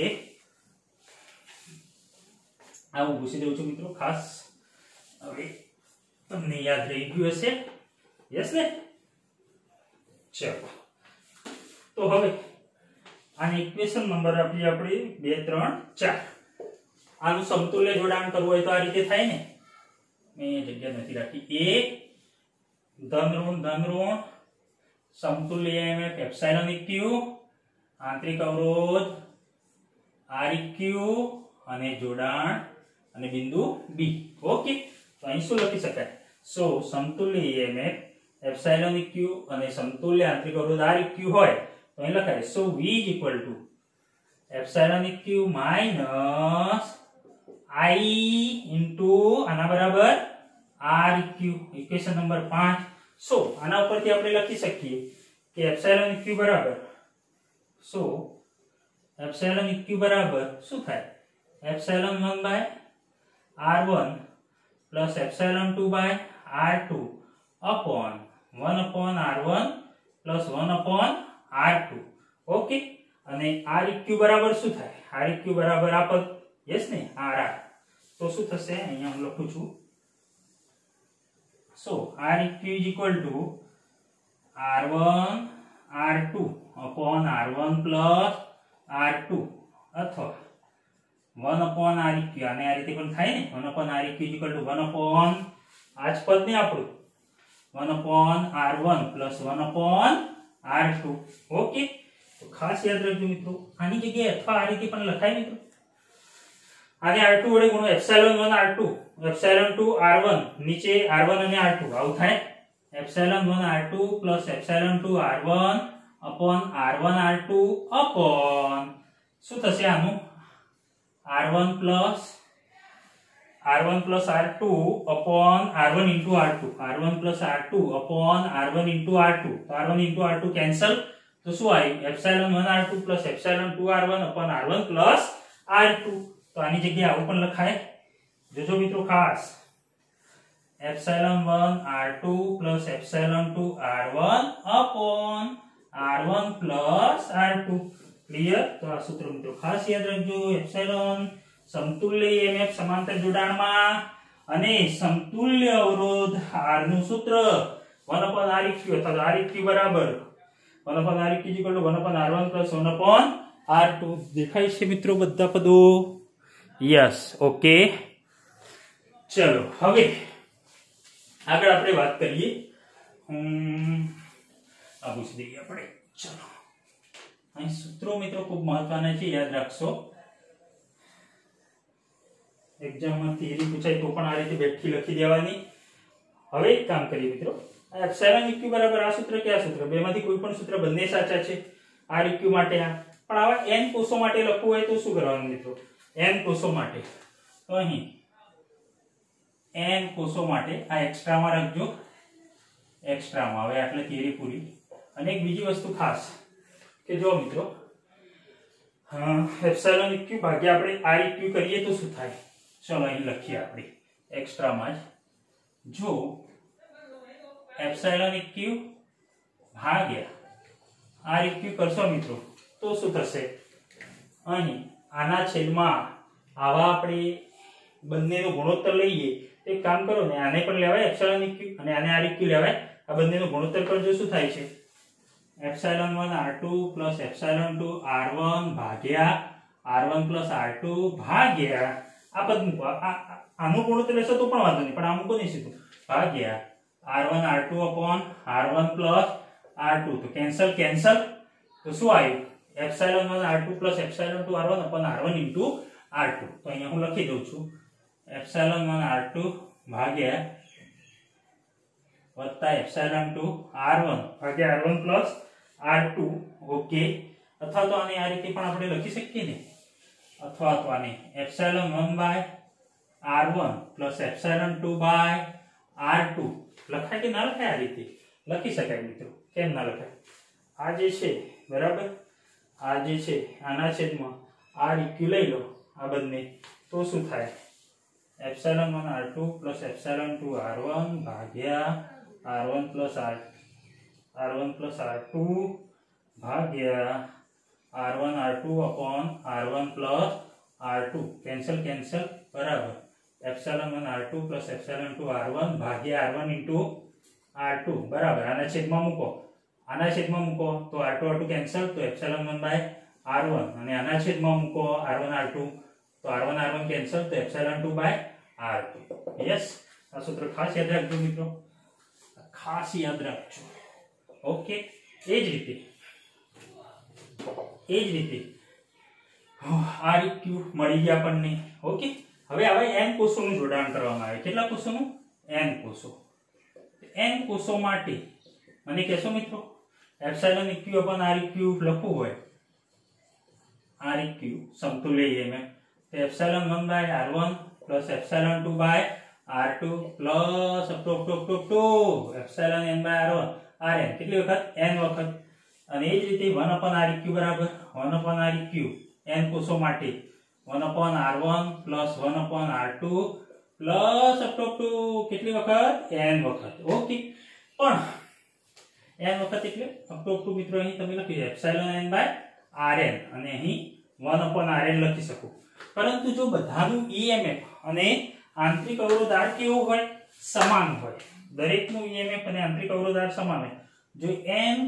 આવું પૂછી દઉં છું મિત્રો ખાસ. હવે તમને યાદ રહી ગયું હશે. યસ ને? ચલો, તો હવે આની ઇક્વેશન નંબર આપી આપણે 2 3 4. આનું સમતુલ્ય જોડાણ કરવું હોય તો આ રીતે થાય ને. મેં જગ્યા નથી રાખી. a ધન ઋણ સમતુલ્ય EMF એપ્સિલોન eq આંતરિક અવરોધ Req અને જોડાણ અને બિંદુ B. ઓકે, તો અહીં શું લખી શકાય? સો સમતુલ્ય EMF એપ્સિલોન eq અને સમતુલ્ય આંતરિક અવરોધ Req હોય તો અહીં લખાય સો V is equal to epsilon eq minus I into આના બરાબર Req. Equation number 5. સો આના ઉપરથી આપણે લખી શકીએ કે એપ્સિલોન eq બરાબર સો એપ્સિલોન eq બરાબર શું થાય? Epsilon 1/r1 plus epsilon 2/r2 upon 1/r1 plus 1/r2. Okay, અને Req બરાબર શું થાય? Req બરાબર આ પદ. યસ ને? r. તો શું થશે? અહીંયા હું લખું છું. સો Req is equal to r1 r2 upon r1 plus r2 અથવા 1/Req. આને આ રીતે પણ થાય ને. 1/Req is equal to 1/ આ જ પદ ને આપણું 1/r1 plus 1/r2. ઓકે, તો ખાસ યાદ રાખજો મિત્રો. આની જગ્યાએ અથવા આ રીતે પણ લખાય મિત્રો. આને r2 વડે ગુણો. એપ્સિલોન 1 r2 એપ્સિલોન 2 r1 નીચે r1 અને r2 આવું થાય. Epsilon 1 r2 plus epsilon 2 r1 upon r1 r2 upon શું થશે આનું? r1 plus r2 upon r1 into r2. r1 plus r2 upon r1 into r2. તો r1 into r2 કેન્સલ. તો શું આવ્યું? Epsilon 1 r2 plus epsilon 2 r1 upon r1 plus r2. તો આની જગ્યાએ આવું પણ લખાય. જોજો મિત્રો ખાસ. Epsilon 1 r2 plus epsilon 2 r1 upon r1 plus r2. Clear? તો આ સૂત્ર મિત્રો ખાસ યાદ રાખજો. એપ્સિલોન સમતુલ્ય EMF સમાંતર જોડાણમાં અને સમતુલ્ય અવરોધ R નું સૂત્ર 1/Req અથવા Req બરાબર 1/Req = 1/r1 + 1/r2. દેખાય છે મિત્રો બધા પદો? યસ. ઓકે, ચલો હવે આગળ આપણે વાત કરીએ. આ પૂછી દઈએ આપણે. ચલો, અહીં સૂત્રો મિત્રો ખૂબ મહત્વના છે, યાદ રાખશો. એક્ઝામમાં થિયરી પૂછાય તો પણ આ રીતે બેઠી લખી દેવાની. હવે એક કામ કરીએ મિત્રો. આ એપ્સિલોન eq બરાબર આ સૂત્ર કે આ સૂત્ર બેમાંથી કોઈ પણ સૂત્ર બંને સાચા છે. Req માટે આ પણ આવા n કોષો માટે લખવું હોય તો શું કરવાનું મિત્રો? n કોષો માટે તો અહીં n કોષો માટે આ એક્સ્ટ્રામાં રાખજો. એક્સ્ટ્રામાં. હવે આટલે થિયરી પૂરી. અને એક બીજી વસ્તુ ખાસ કે જો મિત્રો એપ્સિલોન eq ભાગ્યા આપણે Req કરીએ તો શું થાય? ચલો અહીં લખીએ આપણે એક્સ્ટ્રામાં જ. જો એપ્સિલોન eq ભાગ્યા Req કરશો મિત્રો તો શું થશે? અહીં આના છેદમાં આવા આપણે બંનેનો ગુણોત્તર લઈએ. એક કામ કરો ને, આને પણ લેવાય એપ્સિલોન eq અને આને Req લેવાય. આ બંનેનો ગુણોત્તર કરજો. શું થાય છે? Epsilon 1 r2 plus epsilon 2 r1 ભાગ્યા r1 પ્લસ r2 ભાગ્યા આ પદ મૂકો આનું ગુણોત્તર લેશો તો પણ વાંધો નહીં પણ આ મૂકો નહીં સીધું ભાગ્યા r1 r2 upon r1 plus r2 તો કેન્સલ કેન્સલ તો શું આવ્યું epsilon 1 r2 plus epsilon 2 r1 upon r1 into r2 તો અહીંયા હું લખી દઉં છું એપ્સિલોન 1 r2 ભાગ્યા વત્તા એપ્સિલોન 2 r1 ભાગ્યા r1 plus r2 ઓકે અથવા તો આને આ રીતે પણ આપણે લખી શકીએ ને અથવા તો આને epsilon 1 by r1 plus epsilon 2 by r2 લખાય કે ના લખાય આ રીતે લખી શકાય મિત્રો કેમ ના લખાય આ જે છે બરાબર આ જે છે આના છેદમાં r ઇક્યુ લઈ લો આ બંને તો શું થાય epsilon 1 r2 plus epsilon 2 r1 ભાગ્યા r1 plus r2 ભાગ્યા r1 r2 upon r1 plus r2 cancel cancel બરાબર epsilon 1 r2 plus epsilon 2 r1 ભાગ્યા r1 into r2 બરાબર આના છેદમાં મૂકો તો r2 r2 કેન્સલ તો એપ્સિલોન 1 by r1 અને આના છેદમાં મૂકો r1 r2 તો r1 r1 કેન્સલ તો એપ્સિલોન 2 by r2 યસ આ સૂત્ર ખાસ યાદ રાખજો મિત્રો ખાસ યાદ રાખજો ઓકે એ જ રીતે Req મળી ગયા આપણને ઓકે હવે આવે n કોષોનું જોડાણ કરવામાં આવે કેટલા કોષોનું n કોષો n કોષો માટે મને કહેશો મિત્રો એપ્સિલોન eq upon Req લખવું હોય Req સમતુલ્ય EMF તો epsilon 1 by r1 plus epsilon 2 by r2 plus epsilon n by r1 rn કેટલી વખત n વખત અને એ જ રીતે 1 upon Req બરાબર 1 upon Req n કોષો માટે 1 upon r1 plus 1 upon r2 plus કેટલી વખત n વખત ઓકે પણ n વખત એટલે મિત્રો અહીં તમે લખી એપ્સિલોન n by rn અને અહીં 1 upon rn લખી શકો પરંતુ જો બધાનું EMF અને આંતરિક અવરોધ r કેવો હોય સમાન હોય દરેકનું EMF અને આંતરિક અવરોધ r સમાન હોય જો n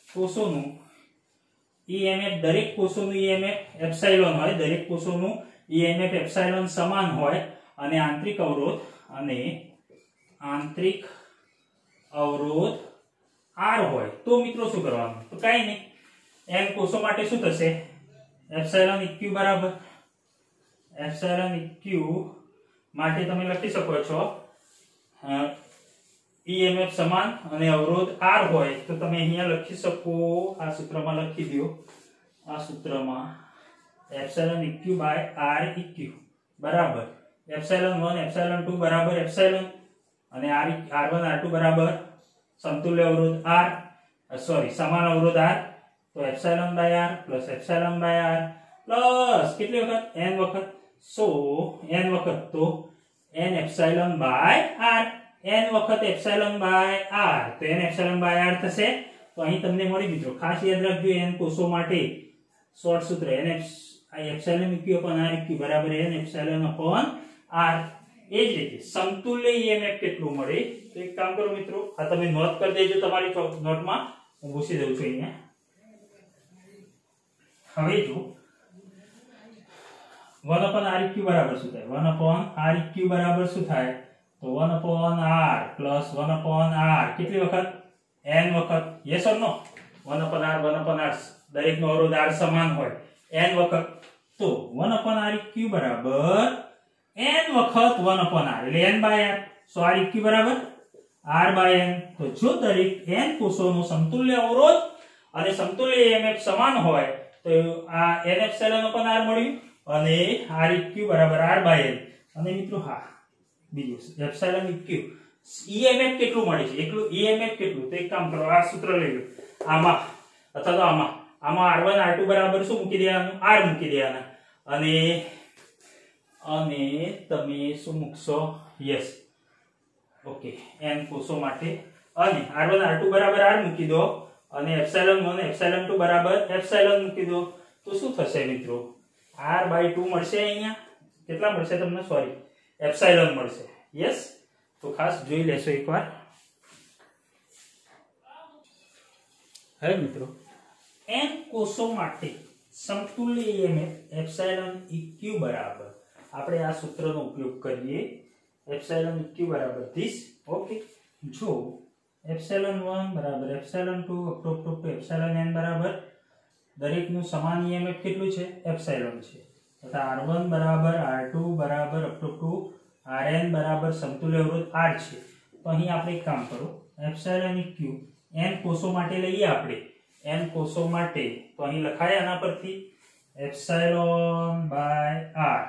કોષોનું EMF દરેક કોષોનું EMF એપ્સિલોન હોય દરેક કોષોનું EMF એપ્સિલોન સમાન હોય અને આંતરિક અવરોધ r હોય તો મિત્રો શું કરવાનું તો કાઈ નહીં n કોષો માટે શું થશે એપ્સિલોન eq બરાબર એપ્સિલોન eq માટે તમે લખી શકો છો EMF સમાન અને અવરોધ r હોય તો તમે અહીંયા લખી શકો આ સૂત્રમાં લખી દો આ સૂત્રમાં epsilon eq by r eq બરાબર એપ્સિલોન 1 એપ્સિલોન 2 બરાબર એપ્સિલોન અને r1 r2 બરાબર સમતુલ્ય અવરોધ r સમાન અવરોધ r તો epsilon by r plus epsilon by r plus કેટલી વખત n વખત n વખત તો n epsilon by r n વખત એપ્સિલોન by r તો n એપ્સિલોન by r થશે તો અહીં તમને મળી મિત્રો ખાસ યાદ રાખજો n કોષો માટે શોર્ટ સૂત્ર n epsilon eq upon r eq બરાબર n એપ્સિલોન upon r એ જ રીતે સમતુલ્ય EMF કેટલું મળે તો એક કામ કરો મિત્રો આ તમે નોટ કરી દેજો તમારી નોટમાં હું ભૂસી દઉં છું અહીંયા હવે જો 1 upon Req બરાબર શું થાય 1 upon Req બરાબર શું થાય તો 1 upon r plus 1 upon r કેટલી વખત n વખત yes or no 1 upon r દરેકનો અવરોધ r સમાન હોય n વખત તો 1 upon Req બરાબર n વખત 1 upon r એટલે n by r so Req બરાબર r by n તો જો દરેક n કોષોનો સમતુલ્ય અવરોધ અને સમતુલ્ય EMF સમાન હોય તો આ n એપ્સિલોન upon r મળ્યું અને Req બરાબર r by n અને મિત્રો હા બીજું એપ્સિલોન eq EMF કેટલું મળે છે એકલું EMF કેટલું તો એક કામ કરો આ સૂત્ર લઈ લો આમાં અથવા તો આમાં r1 r2 બરાબર શું મૂકી દેવાનું r મૂકી દેવાના અને તમે શું મૂકશો યસ ઓકે n કોષો માટે અને r1 r2 બરાબર r મૂકી દો અને એપ્સિલોન 1 એપ્સિલોન 2 બરાબર એપ્સિલોન મૂકી દો તો શું થશે મિત્રો r by 2 મળશે અહીંયા કેટલા મળશે તમને સોરી એપ્સિલોન મળશે યસ તો ખાસ જોઈ લેશો એકવાર હવે મિત્રો n કોષો માટે સમતુલ્ય EMF એપ્સિલોન EQ બરાબર આપણે આ સૂત્રનો ઉપયોગ કરીએ એપ્સિલોન EQ બરાબર this ઓકે જો એપ્સિલોન 1 બરાબર epsilon 2 up to epsilon n બરાબર દરેકનું સમાન EMF કેટલું છે એપ્સિલોન છે તથા R1 બરાબર R2 બરાબર અપ ટુ Rn બરાબર સમતુલ્ય અવરોધ R છે તો અહીં આપણે એક કામ કરો એપ્સિલોન EQ n કોષો માટે લઈએ આપણે n કોષો માટે તો અહીં લખાય આના પરથી એપ્સિલોન બાય r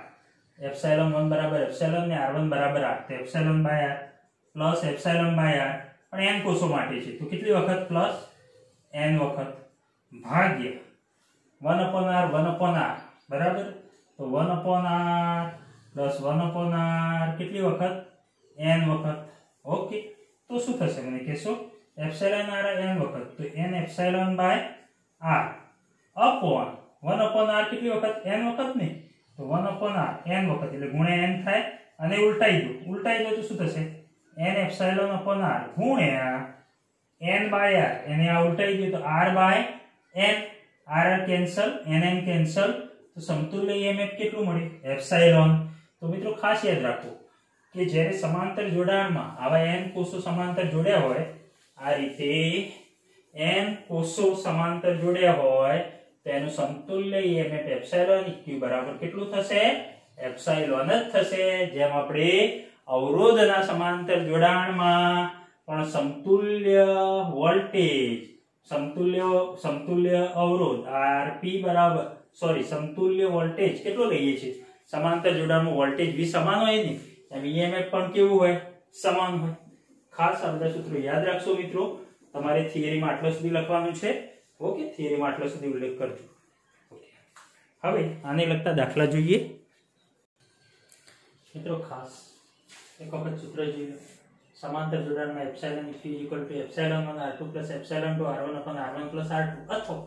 એપ્સિલોન 1 બરાબર એપ્સિલોન ને r1 બરાબર r તો epsilon by r plus epsilon by r પણ n કોષો માટે છે તો કેટલી વખત પ્લસ n વખત ભાગ્યા 1/r બરાબર તો 1/r પ્લસ 1/r કેટલી વખત n વખત ઓકે તો શું થશે મને કહેશો એપ્સિલોન r n વખત તો n epsilon by r upon 1/r કેટલી વખત n વખત ને તો 1/r n વખત એટલે ગુણ્યા n થાય અને ઉલટાઈ દો તો શું થશે n એપ્સિલોન અપોન r ગુણ્યા n બાય r એને આ ઉલટાઈ દો તો r by n r cancel n cancel તો સમતુલ્ય EMF કેટલું મળે એપ્સિલોન તો મિત્રો ખાસ યાદ રાખો કે જ્યારે સમાંતર જોડાણમાં આવા n કોષો સમાંતર જોડ્યા હોય આ રીતે n કોષો સમાંતર જોડ્યા હોય તેનું સમતુલ્ય EMF એપ્સિલોન EQ બરાબર કેટલું થશે એપ્સિલોન જ થશે જેમ આપણે અવરોધના સમાંતર જોડાણમાં પણ સમતુલ્ય વોલ્ટેજ સમતુલ્ય અવરોધ Rp બરાબર સમતુલ્ય વોલ્ટેજ કેટલો લઈએ છીએ સમાંતર જોડાણમાં વોલ્ટેજ v સમાન હોય ને એમ EMF પણ કેવું હોય સમાન હોય ખાસ આ બધા સૂત્રો યાદ રાખશો મિત્રો તમારે થિયરીમાં આટલો સુધી લખવાનું છે ઓકે થિયરીમાં આટલો સુધી ઉલ્લેખ કરજો ઓકે હવે આને લગતા દાખલા જોઈએ મિત્રો ખાસ એક વખત સૂત્ર જોઈએ સમાંતર જોડાણમાં epsilon EQ epsilon 1 r2 epsilon 2 r1 r1 r2 અથવા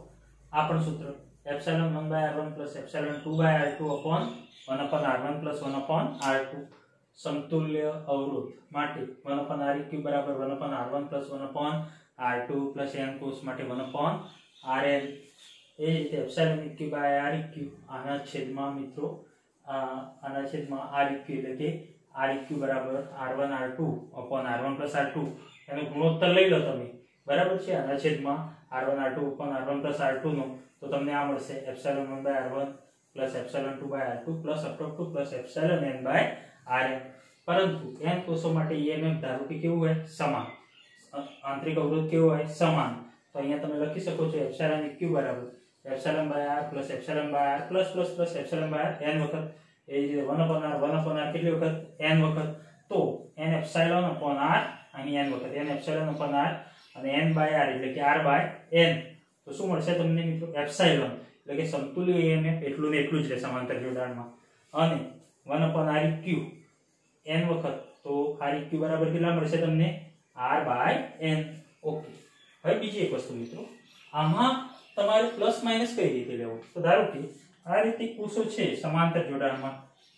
આ પણ સૂત્ર epsilon 1 r1 epsilon 2 r2 1 r1 1 r2 સમતુલ્ય અવરોધ માટે 1/Req બરાબર 1/r1 1/r2 n કોષ માટે 1/Rn એ રીતે એપ્સિલોન EQ બાય Req આના છેદમાં મિત્રો આના છેદમાં Req એટલે કે Req બરાબર r1 r2 r1 r2 એનો ગુણોત્તર લઈ લો તમે બરાબર છે આના છેદમાં r1 r2 r1 r2 નો તો તમને આ મળશે epsilon 1/r1 epsilon 2/r2 epsilon n/rn પરંતુ n કોષો માટે EMF ધારો કે કેવું હોય સમાન આંતરિક અવરોધ કેવો હોય સમાન તો અહીંયા તમે લખી શકો છો એપ્સિલોન EQ બરાબર epsilon by r epsilon by r epsilon by n વખત એ રીતે 1/r કેટલી વખત n વખત તો n એપ્સિલોન અપોન r અહીં n વખત n એપ્સિલોન અપોન r અને n બાય r એટલે કે r બાય n તો શું મળશે તમને મિત્રો એપ્સિલોન એટલે કે સમતુલ્ય EMF એટલું ને એટલું જ રહે સમાંતર જોડાણમાં અને 1/Req n વખત તો Req બરાબર કેટલા મળશે તમને r બાય n ઓકે હવે બીજી એક વસ્તુ મિત્રો આમાં તમારે પ્લસ માઈનસ કઈ રીતે લેવો તો ધારો કે આ રીતે કોષો છે સમાંતર જોડાણમાં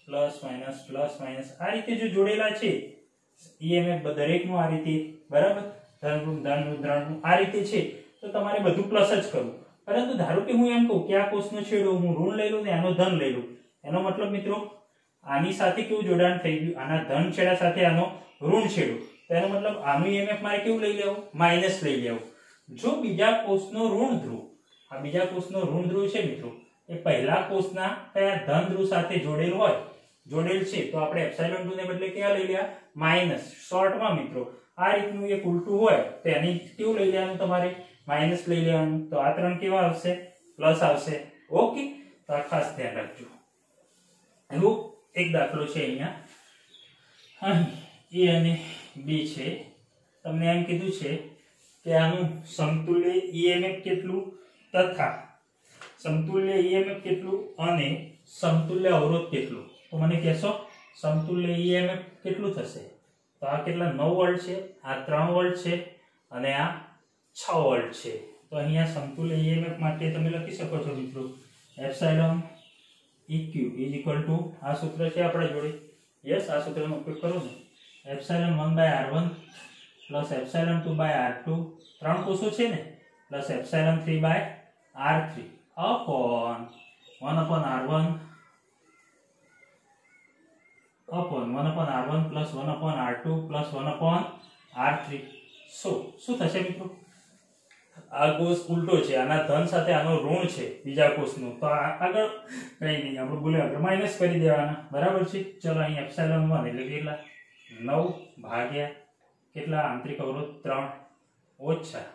પ્લસ માઈનસ આ રીતે જો જોડેલા છે EMF દરેકનું આ રીતે બરાબર ધનનું આ રીતે છે તો તમારે બધું પ્લસ જ કરવું પરંતુ ધારો કે હું એમ કહું કે આ કોષનો છેડો હું ઋણ લઈ લઉં ને આનો ધન લઈ લઉં એનો મતલબ મિત્રો આની સાથે કેવું જોડાણ થઈ ગયું આના ધન છેડા સાથે આનો ઋણ છેડો તો એનો મતલબ આનું EMF મારે કેવું લઈ લેવું માઈનસ લઈ લેવું જો બીજા કોષનો ઋણ ધ્રુવ આ બીજા કોષનો ઋણ ધ્રુવ છે મિત્રો એ પહેલા કોષના કયા ધન ધ્રુવ સાથે જોડેલ છે તો આપણે એપ્સિલોન 2 ને બદલે ક્યાં લઈ લ્યા માઈનસ શોર્ટમાં મિત્રો આ રીતનું એક ઉલટું હોય તો એની કેવું લઈ લેવાનું તમારે માઈનસ લઈ લેવાનું તો આ ત્રણ કેવા આવશે પ્લસ આવશે ઓકે તો આ ખાસ ધ્યાન રાખજો એવો એક દાખલો છે અહીંયા અહીં a અને b છે તમને એમ કીધું છે કે આનું સમતુલ્ય EMF કેટલું તથા સમતુલ્ય EMF કેટલું અને સમતુલ્ય અવરોધ કેટલું તો મને કહેશો સમતુલ્ય EMF કેટલું થશે તો આ કેટલા 9 વોલ્ટ છે આ 3 વોલ્ટ છે અને આ 6 વોલ્ટ છે તો અહીંયા સમતુલ્ય EMF માટે તમે લખી શકો છો મિત્રો એપ્સિલોન EQ આ સૂત્ર છે આપણા જોડે યસ આ સૂત્રનો ઉપયોગ કરો ને એપ્સિલોન 1/r1 એપ્સિલોન 2/r2 ત્રણ કોષો છે ને plus epsilon 3 by r3 upon 1 upon r1 upon 1 upon r1 plus 1 upon r2 plus 1 upon r3. શું થશે મિત્રો? આ કોષ ઉલટો છે, આના ધન સાથે આનો ઋણ છે બીજા કોષનો, તો આગળ કઈ નહીં, આપણે બોલે આગળ માઈનસ કરી દેવાના, બરાબર છે. ચલો અહીં એપ્સિલોન 1 એટલે કેટલા 9 ભાગ્યા કેટલા આંતરિક અવરોધ 3 ઓછા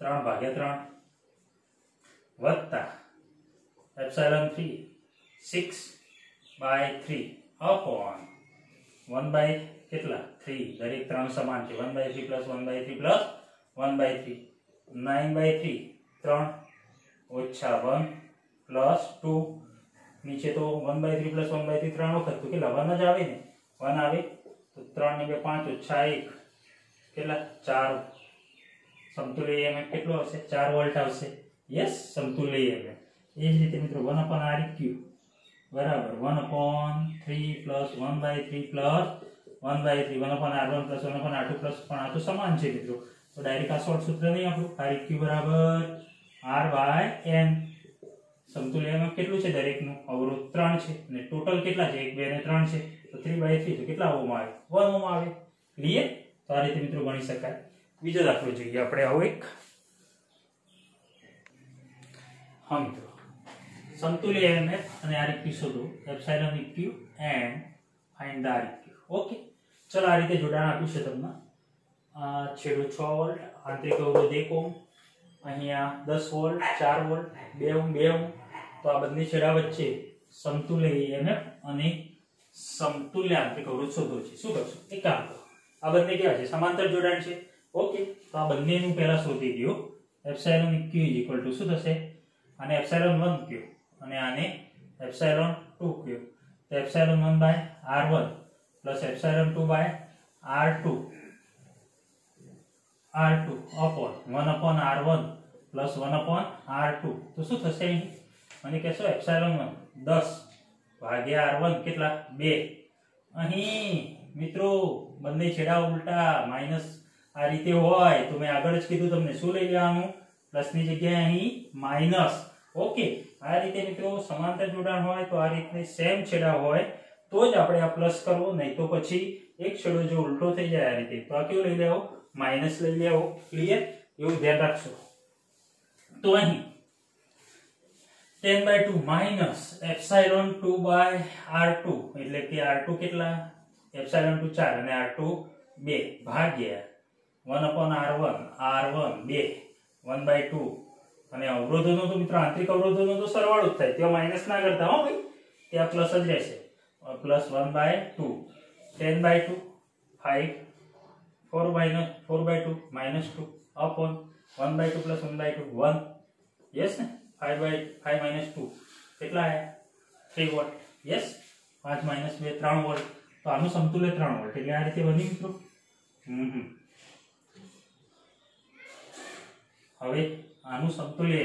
3 ભાગ્યા 3 વત્તા એપ્સિલોન 3 6/3 અપોન 1 કેટલા 3, દરેક 3 સમાન છે, 1/3 પ્લસ 1/3 પ્લસ 1/3 9/3 3 ઓછા 1 પ્લસ 2 નીચે તો 1/3 પ્લસ 1/3 3 વખત તો કેટલા 1 જ આવે ને, 1 આવે તો 3 ને 2 5 ઓછા 1 કેટલા 4. સમતુલ્ય EMF કેટલો આવશે 4 વોલ્ટ આવશે. Yes, સમતુલ્ય EMF. એ જ રીતે મિત્રો 1/Req બરાબર 1/3 plus 1/3 plus 1/3 1/r1 plus 1/r2 plus, પણ આ તો સમાન છે મિત્રો, તો ડાયરેક્ટ આ શોર્ટ સૂત્ર નહીં આપણું. Req બરાબર r/n. સમતુલ્ય EMF કેટલું છે દરેકનું? અવરોધ 3 છે અને ટોટલ કેટલા છે 1 2 અને 3 છે, તો 3/3 તો કેટલા ઓહમ આવે 1 ઓહમ આવે. ક્લિયર? તો આ રીતે મિત્રો ગણી શકાય. બીજો દાખલો જોઈએ આપણે આવો એક. હા મિત્રો, સમતુલ્ય EMF અને Req શોધો, epsilon EQ and find the Req. Okay, ચલો આ રીતે જોડાણ આપ્યું છે તમને. છેડો 6 વોલ્ટ, આંતરિક અવરોધ 1 ઓહમ, અહીંયા 10 વોલ્ટ 4 વોલ્ટ 2 ઓહમ 2 ઓહમ. તો આ બંને છેડા વચ્ચે સમતુલ્ય EMF અને સમતુલ્ય આંતરિક અવરોધ શોધો છે. શું કરશો? એક કામ કરો, આ બંને કેવા છે સમાંતર જોડાણ છે. ઓકે, તો આ બંનેનું પહેલા શોધી દો. એપ્સિલોન EQ શું થશે? આને એપ્સિલોન 1 કયો અને આને એપ્સિલોન 2 કયો, તો epsilon 1/r1 plus epsilon 2/r2 upon 1/r1 plus 1/r2. તો શું થશે અહીં? મને કહેશો એપ્સિલોન 1 10 ભાગ્યા r1 કેટલા 2. અહીં મિત્રો બંને છેડા ઉલટા માઈનસ આ રીતે હોય તો મેં આગળ જ કીધું તમને શું લઈ લેવાનું, પ્લસ ની જગ્યાએ અહીં માઈનસ. ઓકે, આ રીતે મિત્રો સમાંતર જોડાણ હોય તો આ રીતે સેમ છેડા હોય તો જ આપણે આ પ્લસ કરવો, નહીં તો પછી એક છેડો જો ઉલટો થઈ જાય આ રીતે તો આ કેવું લઈ લેવો માઈનસ લઈ લેવો. ક્લિયર? એવું ધ્યાન રાખશો. તો અહીં 10/2 માઈનસ એપ્સિલોન 2/r2 એટલે કે r2 કેટલા એપ્સિલોન 2 4 અને r2 2 ભાગ્યા 1/r1 2 1/2 અને અવરોધોનો તો મિત્રો આંતરિક અવરોધોનો તો સરવાળો જ થાય, ત્યાં માઈનસ ના કરતા હો ભાઈ, ત્યાં પ્લસ જ રહેશે. Plus 1/2 10/2 5 4/2 -2 upon 1/2 plus 1/2 1. યસ ને, 5/5 -2 કેટલા આયા 3 વોલ્ટ. Yes, 5 - 2 3 volt. તો આનું સમતુલ્ય 3 વોલ્ટ એટલે આ રીતે બની મિત્રો. હવે આનું સમતુલ્ય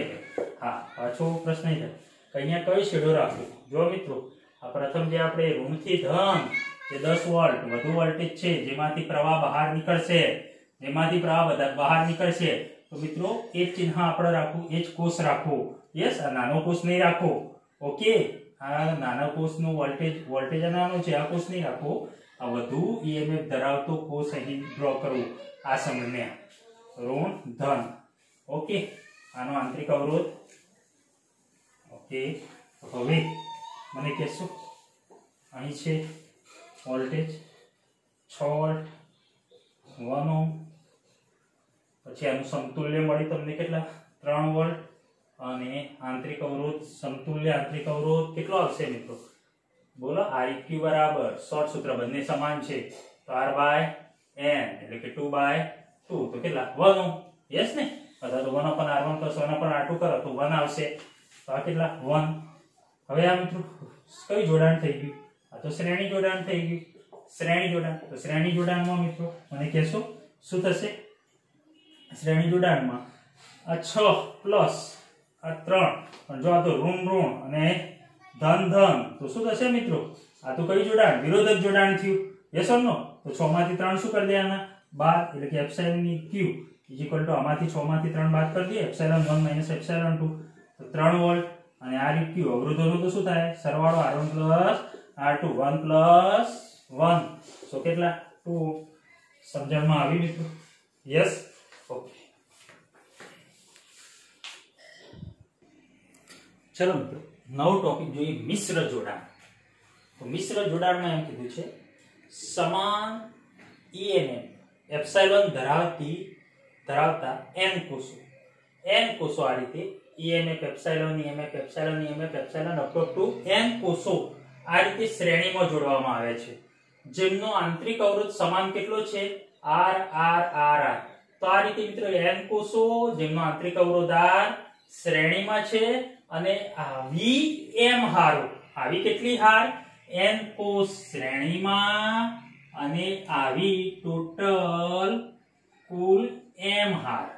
હા પાછો પ્રશ્ન થાય કે અહીંયા કયો છેડો રાખવો. જો મિત્રો આ પ્રથમ જે આપણે ઋણથી ધન જે 10 વોલ્ટ વધુ વોલ્ટેજ છે જેમાંથી પ્રવાહ બહાર નીકળશે, બહાર નીકળશે તો મિત્રો એ જ ચિહ્ન આપણે રાખવું, એ જ કોષ રાખવો. યસ, આ નાનો કોષ નહીં રાખવો. ઓકે, આ નાના કોષનો વોલ્ટેજ નાનો છે, આ કોષ નહીં રાખવો. આ વધુ EMF ધરાવતો કોષ અહીં ડ્રો કરવો. આ સમયને ઋણ ધન. ઓકે, આનો આંતરિક અવરોધ. ઓકે, હવે મને કહેશો અહીં છે વોલ્ટેજ 6 વોલ્ટ 1 ઓહમ, પછી આનું સમતુલ્ય મળી તમને કેટલા 3 વોલ્ટ અને આંતરિક અવરોધ સમતુલ્ય આંતરિક અવરોધ કેટલો આવશે મિત્રો? બોલો. Req બરાબર શોર્ટ સૂત્ર બંને સમાન છે તો r/n એટલે કે 2/2 તો કેટલા 1 ઓહમ. યસ ને, અથવા તો 1/r1 પ્લસ 1/r2 કરો તો 1 આવશે. તો આ કેટલા 1. હવે આ મિત્રો કઈ જોડાણ થઈ ગયું? આ તો શ્રેણી જોડાણ થઈ ગયું. શ્રેણી જોડાણ, તો શ્રેણી જોડાણમાં મિત્રો મને કહેશો શું થશે? શ્રેણી જોડાણમાં આ 6 પ્લસ આ 3, પણ જો આ તો ઋણ અને ધન તો શું થશે મિત્રો? આ તો કઈ જોડાણ? વિરોધક જોડાણ થયું. યસ ઓર નો? તો 6 માંથી 3 શું કરી દેવાના 12 એટલે કે epsilon EQ is equal two આમાંથી 6 માંથી 3 બાદ કરી દઈએ ε1 માઈનસ ε2 તો 3 વોલ્ટ અને Req અવરોધોનો તો શું થાય સરવાળો R1 R2 1 1 સો કેટલા 2 સમજણમાં આવી મિત્રો યસ ઓકે ચલો મિત્રો નવો ટોપિક જોઈએ મિશ્ર જોડાણ તો મિશ્ર જોડાણમાં એમ કીધું છે સમાન EMF એપ્સિલોન ધરાવતા n કોષો આ રીતે EMF epsilon EMF epsilon EMF epsilon up to n કોષો આ રીતે શ્રેણીમાં જોડવામાં આવે છે જેમનો આંતરિક અવરોધ સમાન કેટલો છે R R R R તો આ રીતે મિત્રો n કોષો જેમનો આંતરિક અવરોધ R શ્રેણીમાં છે અને આવી m હારો આવી કેટલી હાર n કોષ શ્રેણીમાં અને આવી ટોટલ કુલ m હાર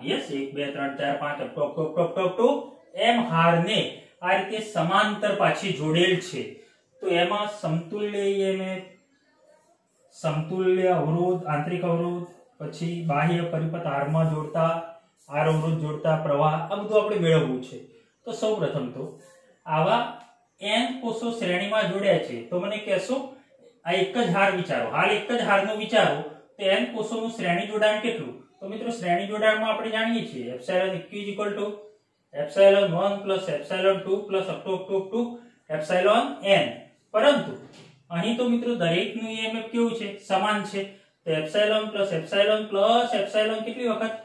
યસ 1 2 3 4 5 ટોપ m હાર ને આ રીતે સમાંતર પાછી જોડેલ છે તો એમાં સમતુલ્ય EMF સમતુલ્ય અવરોધ આંતરિક અવરોધ પછી બાહ્ય પરિપથ R માં જોડતા R અવરોધ જોડતા પ્રવાહ આ બધું આપણે મેળવવું છે તો સૌપ્રથમ તો આવા n કોષો શ્રેણીમાં જોડ્યા છે તો મને કહેશો આ એક જ હાર વિચારો હાલ એક જ હારનો વિચારો તો n કોષોનું શ્રેણી જોડાણ કેટલું તો મિત્રો શ્રેણી જોડાણમાં આપણે જાણીએ છીએ epsilon eq ε1 ε2 up to epsilon n પરંતુ અહીં તો મિત્રો દરેકનું EMF કેવું છે સમાન છે તો એપ્સિલોન એપ્સિલોન કેટલી વખત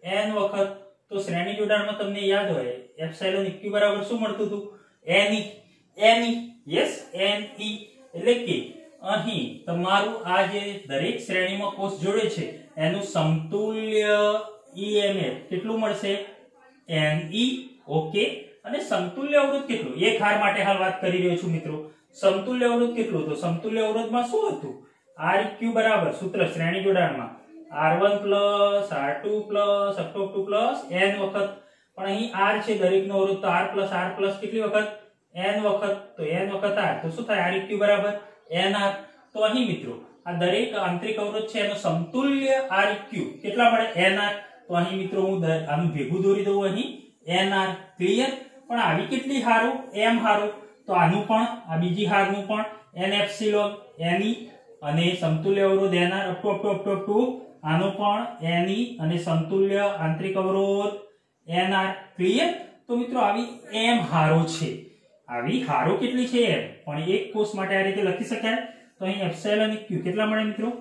n વખત તો શ્રેણી જોડાણમાં તમને યાદ હોય એપ્સિલોન eq બરાબર શું મળતું હતું ne યસ ne એટલે કે અહીં તમારું આ જે દરેક શ્રેણીમાં કોષ જોડે છે એનું સમતુલ્ય EMF કેટલું મળશે ne ઓકે અને સમતુલ્ય અવરોધ કેટલું એક હાર માટે હાલ વાત કરી રહ્યો છું મિત્રો સમતુલ્ય અવરોધ કેટલું તો સમતુલ્ય અવરોધમાં શું હતું Req બરાબર સૂત્ર શ્રેણી જોડાણમાં R1 R2 up to n વખત પણ અહીં R છે દરેકનો અવરોધ તો R કેટલી વખત n વખત તો n વખત R તો શું થાય Req બરાબર nR તો અહીં મિત્રો આ દરેક આંતરિક અવરોધ છે એનો સમતુલ્ય Req કેટલા મળે nR તો અહીં મિત્રો હું આનું ભેગું દોરી દઉં અહીં nR ક્લિયર પણ આવી કેટલી હારો m હારો તો આનું પણ આ બીજી હારનું પણ n એપ્સિલોન ne અને સમતુલ્ય અવરોધ nR અપ ટુ આનો પણ ne અને સમતુલ્ય આંતરિક અવરોધ nR ક્લિયર તો મિત્રો આવી m હારો છે આવી હારો કેટલી છે m પણ એક કોષ માટે આ રીતે લખી શકાય તો અહીં એપ્સિલોન eq કેટલા મળે મિત્રો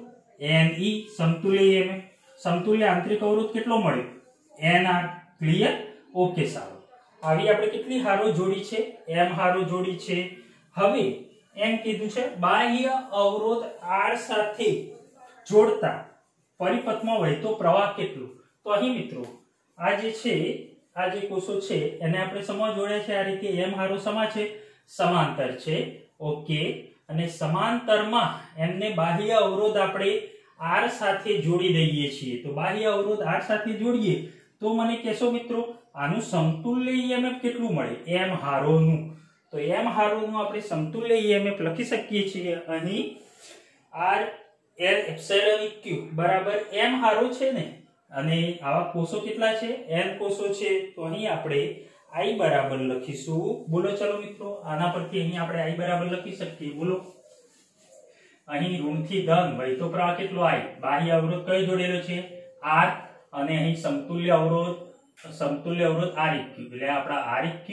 ne સમતુલ્ય EMF સમતુલ્ય આંતરિક અવરોધ કેટલો મળ્યો nR ક્લિયર ઓકે સારું આવી આપણે કેટલી હારો જોડી છે m હારો જોડી છે હવે એમ કીધું છે બાહ્ય અવરોધ R સાથે જોડતા પરિપથમાં વહેતો પ્રવાહ કેટલો તો અહીં મિત્રો આ જે છે આ જે કોષો છે એને આપણે સમા જોડ્યા છે આ રીતે m હારો સમા છે સમાંતર છે ઓકે અને સમાંતરમાં એમને બાહ્ય અવરોધ આપણે R સાથે જોડી દઈએ છીએ તો બાહ્ય અવરોધ R સાથે જોડીએ તો મને કહેશો મિત્રો આનું સમતુલ્ય EMF કેટલું મળે m હારોનું તો m હારોનું આપણે સમતુલ્ય EMF લખી શકીએ છીએ અહીં R L એપ્સિલોન eq બરાબર m હારો છે ને અને આવા કોષો કેટલા છે n કોષો છે તો અહીં આપણે I બરાબર લખીશું બોલો ચલો મિત્રો આના પરથી અહીં આપણે I બરાબર લખી શકીએ બોલો અહીં ઋણથી ધન વહેતો પ્રવાહ કેટલો I બાહ્ય અવરોધ કયો જોડેલો છે R અને અહીં સમતુલ્ય અવરોધ Req એટલે આપણા Req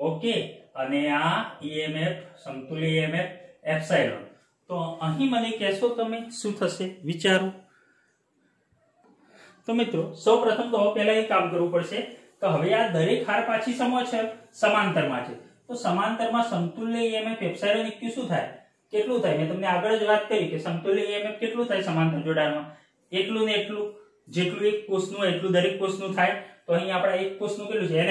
ઓકે અને આ EMF સમતુલ્ય EMF એપ્સિલોન તો અહીં મને કહેશો તમે શું થશે વિચારો તો મિત્રો સૌપ્રથમ તો પહેલા એક કામ કરવું પડશે તો હવે આ દરેક હાર પાછી સમાંતરમાં છે તો સમાંતરમાં સમતુલ્ય EMF એપ્સિલોન eq શું થાય કેટલું થાય મેં તમને આગળ જ વાત કરી કે સમતુલ્ય EMF કેટલું થાય સમાંતર જોડાણમાં એટલું ને એટલું જેટલું એક કોષનું એટલું દરેક કોષનું થાય તો અહીં આપણા એક કોષનું કેટલું છે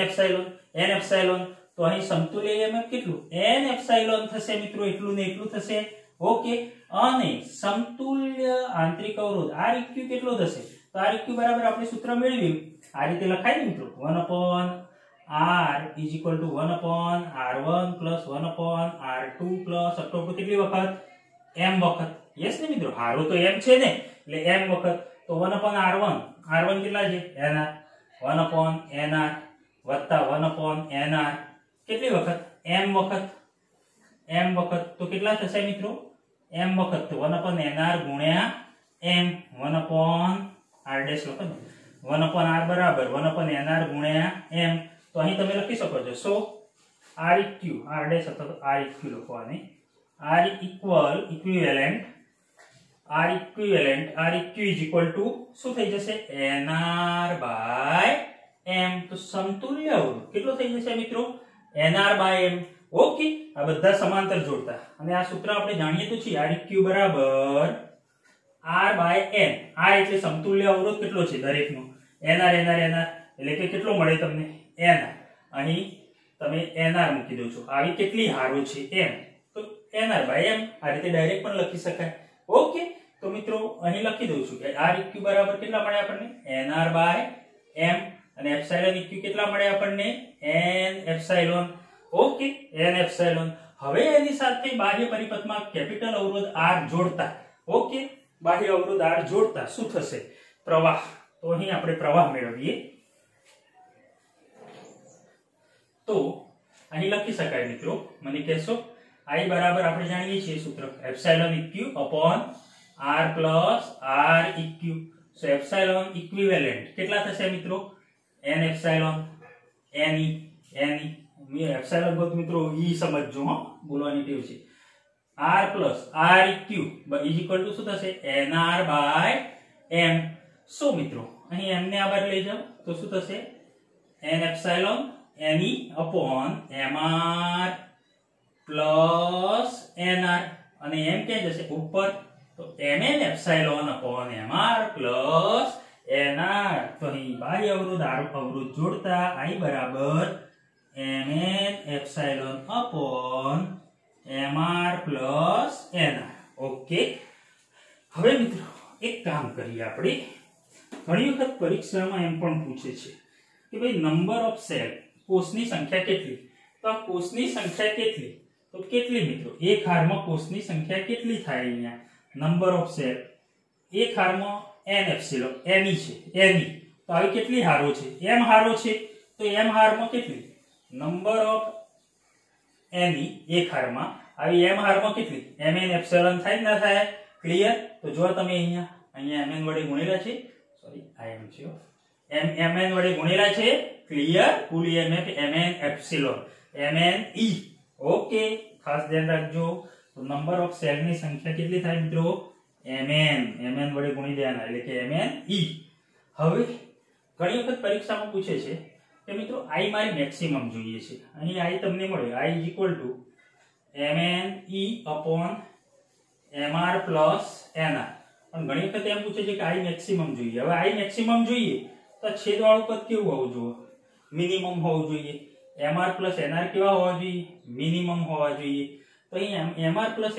n એપ્સિલોન તો અહીં સમતુલ્ય EMF કેટલું n એપ્સિલોન થશે મિત્રો એટલું ને એટલું થશે ઓકે અને સમતુલ્ય આંતરિક અવરોધ Req કેટલો થશે તો Req બરાબર આપણે સૂત્ર મેળવ્યું આ રીતે લખાય ને મિત્રો 1/r = 1/r1 + 1/r2 + up to કેટલી વખત m વખત યસ ને મિત્રો હારો તો m છે ને એટલે m વખત તો તો 1/r1 r1 કેટલા છે nr 1/nr વત્તા 1/nr કેટલી વખત m વખત તો કેટલા થશે મિત્રો m વખત તો 1/nr ગુણ્યા m 1/r ડેશ લખો ને 1/r બરાબર 1/nr ગુણ્યા m તો અહીં તમે લખી શકો છો સો req r ડેશ અથવા તો req લખવાની r equivalent req is equal to શું થઈ જશે nr by m તો સમતુલ્ય અવરોધ કેટલો થઈ જશે મિત્રો nr by m ઓકે આ બધા સમાંતર જોડતા અને આ સૂત્ર આપણે જાણીએ તો છીએ req બરાબર r by n r એટલે સમતુલ્ય અવરોધ કેટલો છે દરેકનો nr એટલે કે કેટલો મળે તમને nr અહીં તમે nr મૂકી દો છો આવી કેટલી હારો છે m તો nr by m આ રીતે ડાયરેક્ટ પણ લખી શકાય ઓકે તો મિત્રો અહીં લખી દઉં છું કે req બરાબર કેટલા મળે આપણને nr by m અને એપ્સિલોન eq કેટલા મળે આપણને n epsilon okay n epsilon હવે એની સાથે બાહ્ય પરિપથમાં કેપિટલ અવરોધ r જોડતા ઓકે બાહ્ય અવરોધ r જોડતા શું થશે પ્રવાહ તો અહીં આપણે પ્રવાહ મેળવીએ તો અહીં લખી શકાય મિત્રો મને કહેશો I બરાબર આપણે જાણીએ છીએ સૂત્ર epsilon eq upon r plus r eq સો એપ્સિલોન ઇક્વિવેલેન્ટ કેટલા થશે મિત્રો n એપ્સિલોન ne એપ્સિલોન બધ મિત્રો ઈ સમજજો હો બોલવાની ટેવ છે r plus r eq is equal to શું થશે nr by m સો મિત્રો અહીં m ને આ બાજુ લઈ જાઓ તો શું થશે n epsilon ne upon mr plus nr અને m ક્યાં જશે ઉપર તો mn epsilon upon mr plus nr તો અહીં બાહ્ય અવરોધ અવરોધ જોડતા I બરાબર mn epsilon upon mr plus nr okay હવે મિત્રો એક કામ કરીએ આપણે ઘણી વખત પરીક્ષામાં એમ પણ પૂછે છે કે ભાઈ નંબર ઓફ સેલ કોષની સંખ્યા કેટલી તો આ કોષની સંખ્યા કેટલી તો કેટલી મિત્રો એક હારમાં કોષની સંખ્યા કેટલી થાય અહીંયા નંબર ઓફ સેલ એક હારમાં n એપ્સિલોન ne છે ne તો આવી કેટલી હારો છે m હારો છે તો m હારમાં કેટલી નંબર ઓફ ne એક હારમાં આવી m હારમાં કેટલી mn એપ્સિલોન થાય ના થાય ક્લિયર તો જો તમે અહીંયા mn વડે ગુણેલા છે સોરી im છે mn વડે ગુણેલા છે ક્લિયર કુલ emf mn epsilon mn e okay ખાસ ધ્યાન રાખજો તો નંબર ઓફ સેલ ની સંખ્યા કેટલી થાય મિત્રો mn વડે ગુણી દેવાના એટલે કે mn e હવે ઘણી વખત પરીક્ષામાં પૂછે છે કે મિત્રો I મારી મેક્સિમમ જોઈએ છે અહીં I તમને મળ્યો I mn e upon mr plus nr પણ ઘણી વખત એમ પૂછે છે કે I મેક્સિમમ જોઈએ હવે I મેક્સિમમ જોઈએ તો છેદવાળું પદ કેવું હોવું જોઈએ મિનિમમ હોવું જોઈએ mr plus nr કેવા હોવા જોઈએ મિનિમમ હોવા જોઈએ તો અહીં mr plus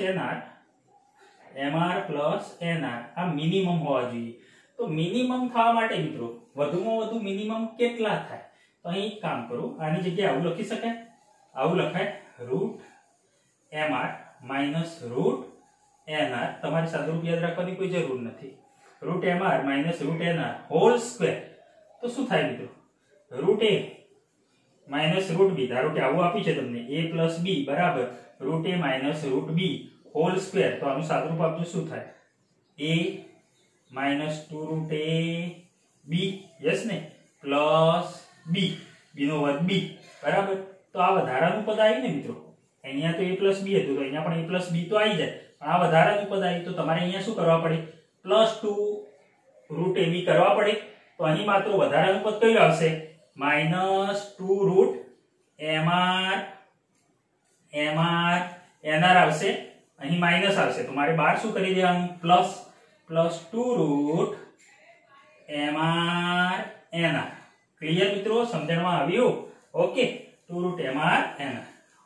nr આ મિનિમમ હોવા જોઈએ તો મિનિમમ થવા માટે મિત્રો વધુમાં વધુ મિનિમમ કેટલા થાય તો અહીં એક કામ કરો આની જગ્યાએ આવું લખી શકાય આવું લખાય √mr minus √nr તમારે સાદુરૂપ યાદ રાખવાની કોઈ જરૂર નથી √mr minus √nr whole square તો શું થાય મિત્રો √a minus √b ધારો કે આવું આપી છે તમને a plus b બરાબર √a minus √b whole square તો આનું સાદુરૂપ આપજો શું થાય a minus 2√ab યસ ને પ્લસ b નો વર્ગ b બરાબર તો આ વધારાનું પદ આવ્યું ને મિત્રો અહીંયા તો a plus b હતું તો અહીંયા પણ a plus b તો આવી જાય પણ આ વધારાનું પદ આવ્યું તો તમારે અહીંયા શું કરવા પડે +2√ab કરવા પડે તો અહીં માત્ર વધારાનું પદ કયું આવશે -2√mr આવશે અહીં માઈનસ આવશે તો મારે બહાર શું કરી દેવાનું +2√mr ક્લિયર મિત્રો સમજણમાં આવ્યું ઓકે 2√mr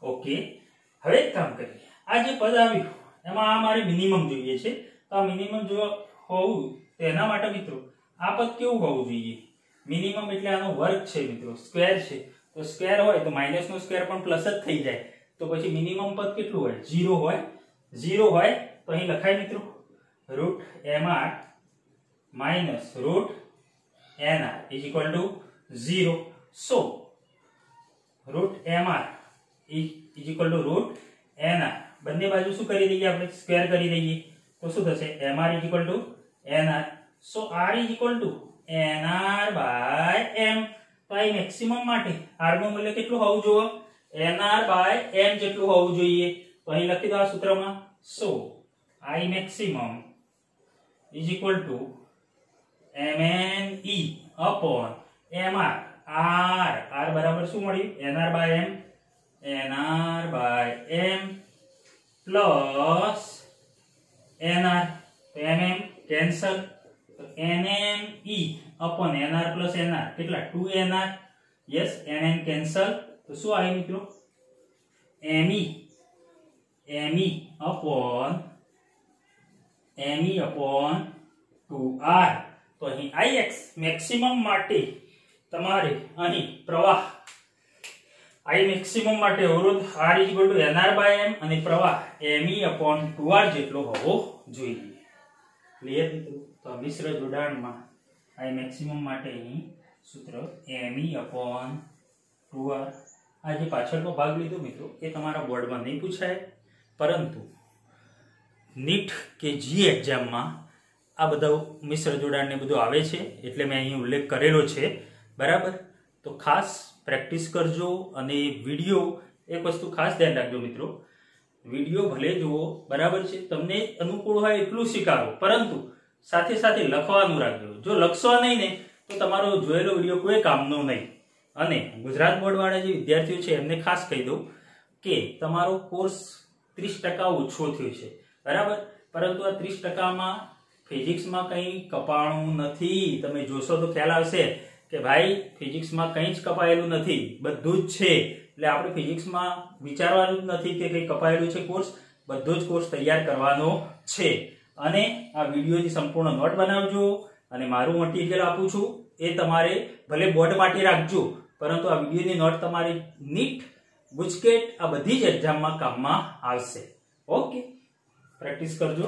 ઓકે હવે એક કામ કરીએ આ જે પદ આવ્યું એમાં આ મારે મિનિમમ જોઈએ છે તો આ મિનિમમ જો હોવું તો એના માટે મિત્રો આ પદ કેવું હોવું જોઈએ મિનિમમ એટલે આનો વર્ગ છે મિત્રો સ્ક્વેર છે તો સ્ક્વેર હોય તો માઈનસ નો સ્ક્વેર પણ પ્લસ જ થઈ જાય તો પછી મિનિમમ પદ કેટલું હોય 0 હોય 0 હોય તો અહીં લખાય મિત્રો √mr minus root nr is equal to 0. So root mr is equal to root nr. બંને બાજુ શું કરી દઈએ આપણે સ્ક્વેર કરી દઈએ તો શું થશે mr is equal to nr. So r is equal to nr by m. તો આ મેક્સિમમ માટે r નું મૂલ્ય કેટલું હોવું જોઈએ nr by m જેટલું હોવું જોઈએ. તો અહીં લખી દો આ સૂત્રમાં. So I maximum is equal to mne upon mr. r બરાબર શું મળ્યું nr by m. nr by m plus nr. તો mm cancel. nme upon nr plus nr કેટલા 2nr. Yes nn cancel. તો શું આવ્યું મિત્રો me upon 2r. તો અહીં ix મેક્સિમમ માટે તમારે અહીં પ્રવાહ I મેક્સિમમ માટે અવરોધ r = nr by m અને પ્રવાહ me upon 2r જેટલો હોવો જોઈએ. ક્લિયર મિત્રો? તો મિશ્ર જોડાણમાં I મેક્સિમમ માટે અહીં સૂત્ર me upon 2r. આ જે પાછળનો ભાગ લીધો મિત્રો એ તમારા બોર્ડમાં નહીં પૂછાય, પરંતુ નીટ કે જી એક્ઝામમાં આ બધા મિશ્ર જોડાણ ને બધું આવે છે, એટલે મેં અહીં ઉલ્લેખ કરેલો છે. બરાબર? તો ખાસ પ્રેક્ટિસ કરજો. અને વિડીયો એક વસ્તુ ખાસ ધ્યાન રાખજો મિત્રો, વિડીયો ભલે જુઓ બરાબર છે, તમને અનુકૂળ હોય એટલું સ્વીકારો, પરંતુ સાથે સાથે લખવાનું રાખજો. જો લખશો નહીં ને તો તમારો જોયેલો વિડીયો કોઈ કામનો નહીં. અને ગુજરાત બોર્ડ વાળા જે વિદ્યાર્થીઓ છે એમને ખાસ કહી દઉં કે તમારો કોર્સ 30% ઓછો થયો છે. બરાબર? પરંતુ આ 30%માં ફિઝિક્સમાં કંઈ કપાણું નથી. તમે જોશો તો ખ્યાલ આવશે કે ભાઈ ફિઝિક્સમાં કંઈ જ કપાયેલું નથી, બધું જ છે. એટલે આપણે ફિઝિક્સમાં વિચારવાનું જ નથી કે કંઈ કપાયેલું છે કોર્સ, બધો જ કોર્સ તૈયાર કરવાનો છે. અને આ વિડીયોની સંપૂર્ણ નોટ બનાવજો. અને મારું મટીરિયલ આપું છું એ તમારે ભલે બોર્ડ માટે રાખજો, પરંતુ આ વિડીયોની નોટ તમારી નીટ, ગુજકેટ આ બધી જ એક્ઝામમાં કામમાં આવશે. ઓકે, પ્રેક્ટિસ કરજો.